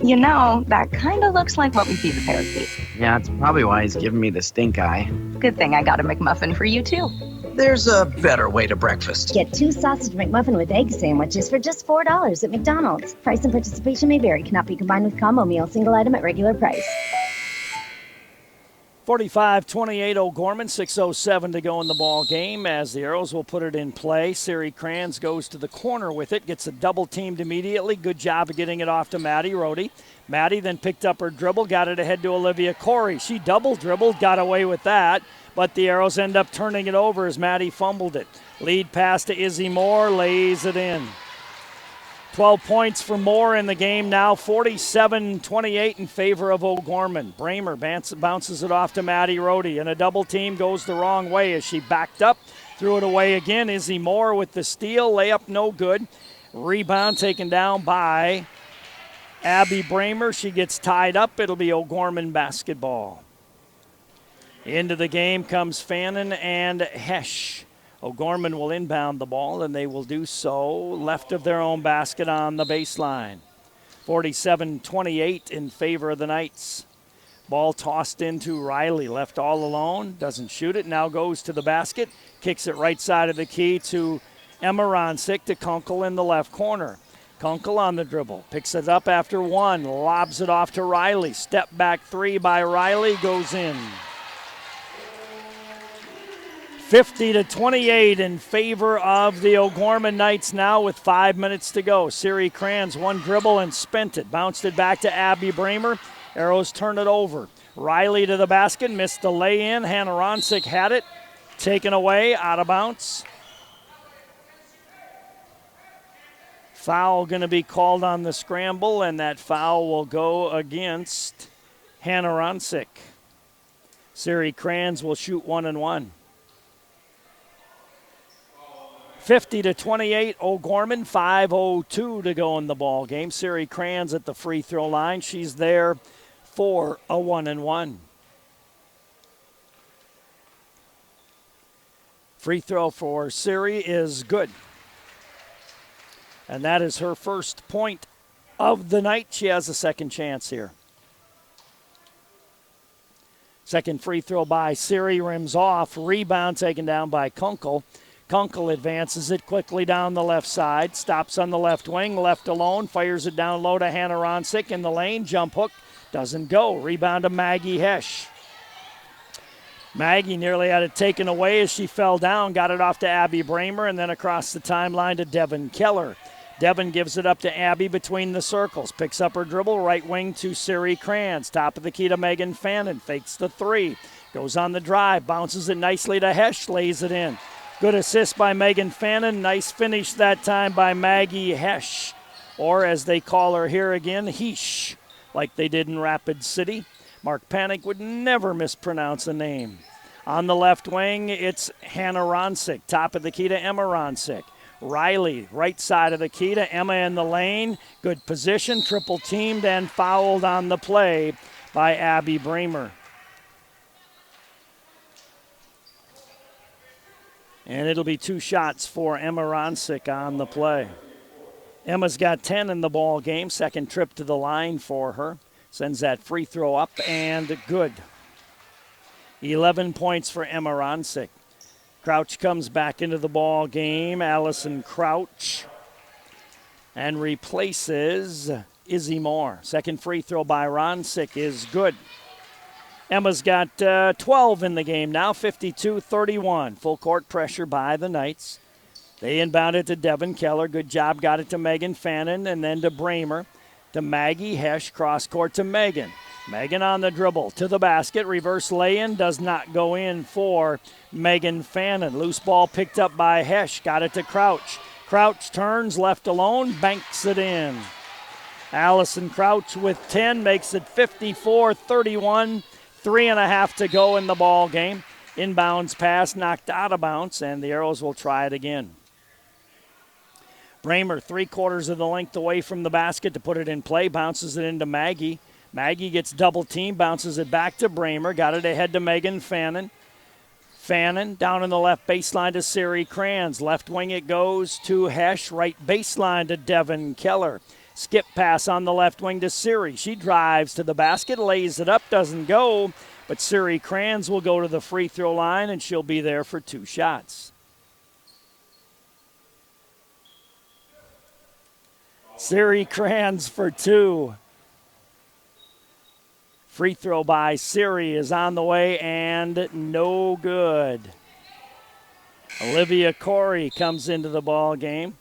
You know, that kind of looks like what we feed the parakeet. Yeah, it's probably why he's giving me the stink eye. Good thing I got a McMuffin for you, too. There's a better way to breakfast. Get 2 sausage McMuffin with egg sandwiches for just $4 at McDonald's. Price and participation may vary. Cannot be combined with combo meal. Single item at regular price. 45-28 O'Gorman, 6:07 to go in the ball game as the Arrows will put it in play. Siri Kranz goes to the corner with it, gets a double teamed immediately. Good job of getting it off to Maddie Rohde. Maddie then picked up her dribble, got it ahead to Olivia Corey. She double dribbled, got away with that, but the Arrows end up turning it over as Maddie fumbled it. Lead pass to Izzy Moore, lays it in. 12 points for Moore in the game now, 47-28 in favor of O'Gorman. Bramer bounces it off to Maddie Rohde, and a double team goes the wrong way as she backed up, threw it away again. Izzy Moore with the steal, layup no good. Rebound taken down by Abby Bramer. She gets tied up. It'll be O'Gorman basketball. Into the game comes Fannin and Hesh. O'Gorman will inbound the ball, and they will do so left of their own basket on the baseline. 47-28 in favor of the Knights. Ball tossed into Riley, left all alone, doesn't shoot it, now goes to the basket, kicks it right side of the key to Emma Ronsick to Kunkel in the left corner. Kunkel on the dribble, picks it up after one, lobs it off to Riley. Step back three by Riley, goes in. 50-28 in favor of the O'Gorman Knights now with 5 minutes to go. Siri Kranz, one dribble and spent it. Bounced it back to Abby Bramer. Arrows turn it over. Riley to the basket, missed the lay-in. Hannah Ronsick had it. Taken away, out of bounds. Foul going to be called on the scramble, and that foul will go against Hannah Ronsick. Siri Kranz will shoot 1 and 1. 50-28 O'Gorman, 5:02 to go in the ball game. Siri Kranz at the free throw line. She's there for a 1 and 1. Free throw for Siri is good. And that is her first point of the night. She has a second chance here. Second free throw by Siri, rims off. Rebound taken down by Kunkel. Kunkel advances it quickly down the left side, stops on the left wing, left alone, fires it down low to Hannah Ronsick in the lane. Jump hook doesn't go. Rebound to Maggie Hesh. Maggie nearly had it taken away as she fell down, got it off to Abby Bramer, and then across the timeline to Devin Keller. Devin gives it up to Abby between the circles, picks up her dribble, right wing to Siri Kranz, top of the key to Megan Fannin, fakes the three, goes on the drive, bounces it nicely to Hesh, lays it in. Good assist by Megan Fannin. Nice finish that time by Maggie Hesh, or as they call her here again, Heesh, like they did in Rapid City. Mark Panic would never mispronounce a name. On the left wing, it's Hannah Ronsick, top of the key to Emma Ronsick. Riley, right side of the key to Emma in the lane. Good position, triple teamed and fouled on the play by Abby Bramer. And it'll be 2 shots for Emma Ronsick on the play. Emma's got 10 in the ball game. Second trip to the line for her. Sends that free throw up and good. 11 points for Emma Ronsick. Crouch comes back into the ball game. Allison Crouch. And replaces Izzy Moore. Second free throw by Ronsick is good. Emma's got 12 in the game now, 52-31. Full court pressure by the Knights. They inbound it to Devin Keller. Good job. Got it to Megan Fannin and then to Bramer. To Maggie Hesh. Cross court to Megan. Megan on the dribble to the basket. Reverse lay-in does not go in for Megan Fannin. Loose ball picked up by Hesh. Got it to Crouch. Crouch turns left alone. Banks it in. Allison Crouch with 10 makes it 54-31. 3.5 to go in the ball game. Inbounds pass knocked out of bounds, and the Arrows will try it again. Bramer 3/4 of the length away from the basket to put it in play. Bounces it into Maggie. Maggie gets double teamed, bounces it back to Bramer. Got it ahead to Megan Fannin. Fannin down in the left baseline to Siri Kranz. Left wing it goes to Hesh. Right baseline to Devin Keller. Skip pass on the left wing to Siri. She drives to the basket, lays it up, doesn't go. But Siri Kranz will go to the free throw line, and she'll be there for 2 shots. Siri Kranz for 2. Free throw by Siri is on the way and no good. Olivia Corey comes into the ball game.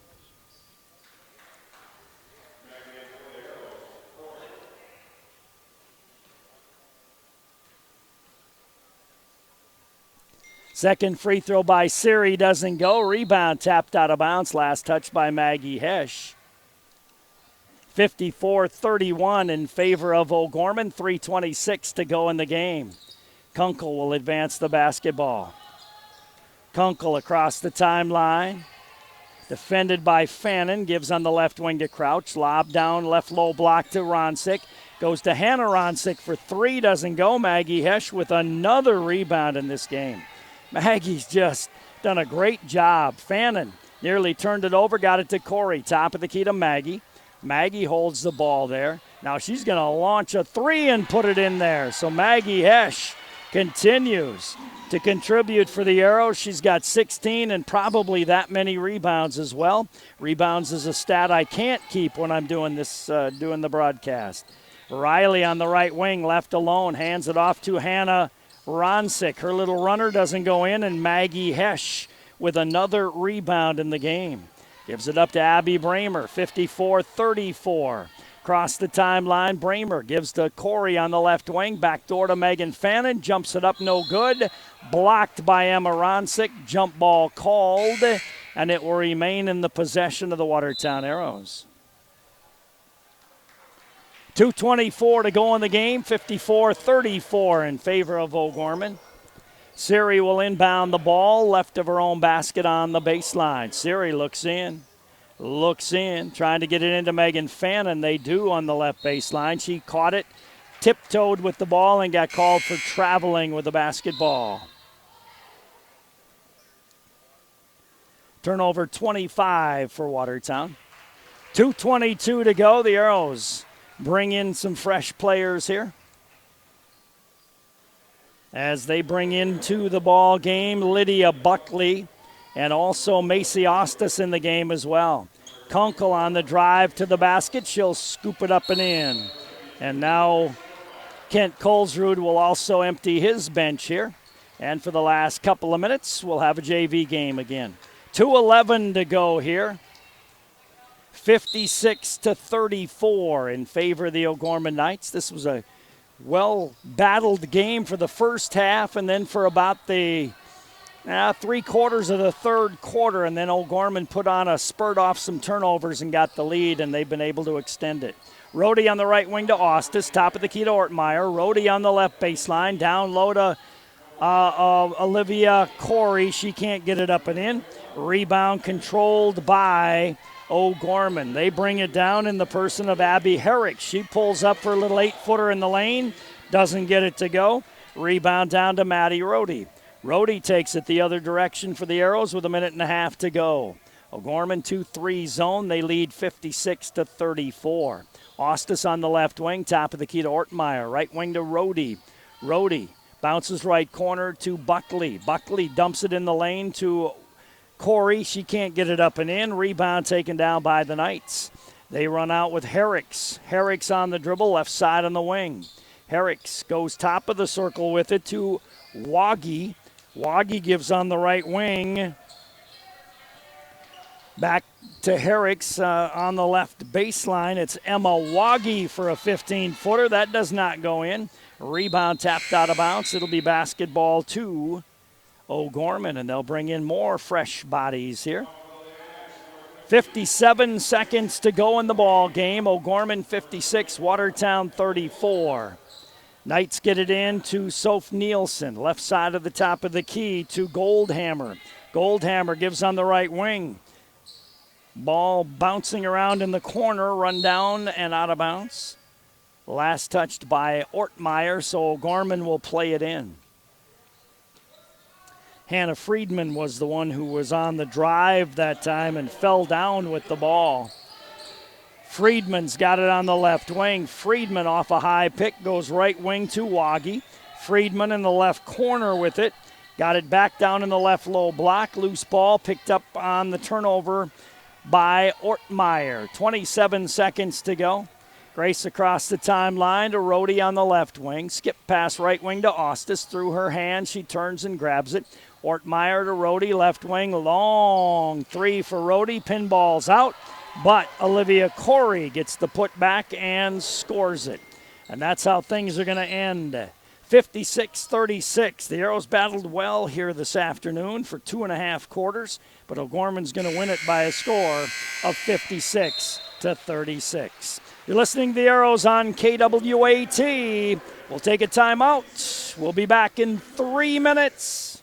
Second free throw by Siri doesn't go. Rebound tapped out of bounds. Last touch by Maggie Hesh. 54-31 in favor of O'Gorman. 3:26 to go in the game. Kunkel will advance the basketball. Kunkel across the timeline. Defended by Fannin. Gives on the left wing to Crouch. Lob down, left low block to Ronsick. Goes to Hannah Ronsick for 3. Doesn't go. Maggie Hesh with another rebound in this game. Maggie's just done a great job. Fannin nearly turned it over. Got it to Corey. Top of the key to Maggie. Maggie holds the ball there. Now she's going to launch a 3 and put it in there. So Maggie Hesh continues to contribute for the Arrows. She's got 16 and probably that many rebounds as well. Rebounds is a stat I can't keep when I'm doing this, doing the broadcast. Riley on the right wing, left alone, hands it off to Hannah Ronsick. Her little runner doesn't go in, and Maggie Hesh with another rebound in the game. Gives it up to Abby Bramer, 54-34. Across the timeline, Bramer gives to Corey on the left wing. Backdoor to Megan Fannin. Jumps it up, no good. Blocked by Emma Ronsick. Jump ball called, and it will remain in the possession of the Watertown Arrows. 2:24 to go in the game. 54-34 in favor of O'Gorman. Siri will inbound the ball, left of her own basket on the baseline. Siri looks in, trying to get it into Megan Fannin. They do on the left baseline. She caught it, tiptoed with the ball, and got called for traveling with the basketball. Turnover 25 for Watertown. 2:22 to go. The Arrows bring in some fresh players here, as they bring into the ball game Lydia Buckley and also Macy Ostis in the game as well. Kunkel on the drive to the basket. She'll scoop it up and in. And now Kent Colesrud will also empty his bench here. And for the last couple of minutes, we'll have a JV game again. 2:11 to go here. 56-34 in favor of the O'Gorman Knights. This was a well-battled game for the first half, and then for about the 3/4 of the third quarter, and then O'Gorman put on a spurt off some turnovers and got the lead, and they've been able to extend it. Rhodey on the right wing to Ostis, top of the key to Ortmeyer. Rhodey on the left baseline, down low to Olivia Corey. She can't get it up and in. Rebound controlled by O'Gorman. They bring it down in the person of Abby Herrick. She pulls up for a little 8-footer in the lane, doesn't get it to go. Rebound down to Maddie Rhodey. Rhodey takes it the other direction for the Arrows with 1.5 to go. O'Gorman 2-3 zone. They lead 56-34. Ostis on the left wing, top of the key to Ortmeyer. Right wing to Rhodey. Rhodey bounces right corner to Buckley. Buckley dumps it in the lane to Corey. She can't get it up and in. Rebound taken down by the Knights. They run out with Herricks. Herricks on the dribble, left side on the wing. Herrick's goes top of the circle with it to Waggy. Waggy gives on the right wing. Back to Herrick's on the left baseline. It's Emma Waggy for a 15-footer. That does not go in. Rebound tapped out of bounds. It'll be basketball to O'Gorman, and they'll bring in more fresh bodies here. 57 seconds to go in the ball game. O'Gorman 56, Watertown 34. Knights get it in to Soph Nielsen, left side of the top of the key to Goldhammer. Goldhammer gives on the right wing. Ball bouncing around in the corner, run down and out of bounds. Last touched by Ortmeyer, so O'Gorman will play it in. Hannah Friedman was the one who was on the drive that time and fell down with the ball. Friedman's got it on the left wing. Friedman off a high pick goes right wing to Waggy. Friedman in the left corner with it. Got it back down in the left low block. Loose ball picked up on the turnover by Ortmeyer. 27 seconds to go. Grace across the timeline to Rhodey on the left wing. Skip pass right wing to Ostis. Through her hand, she turns and grabs it. Ortmeyer to Rhodey, left wing, long three for Rhodey. Pinball's out, but Olivia Corey gets the putback and scores it. And that's how things are going to end. 56-36. The Arrows battled well here this afternoon for 2.5 quarters, but O'Gorman's going to win it by a score of 56-36. You're listening to the Arrows on KWAT. We'll take a timeout. We'll be back in 3 minutes.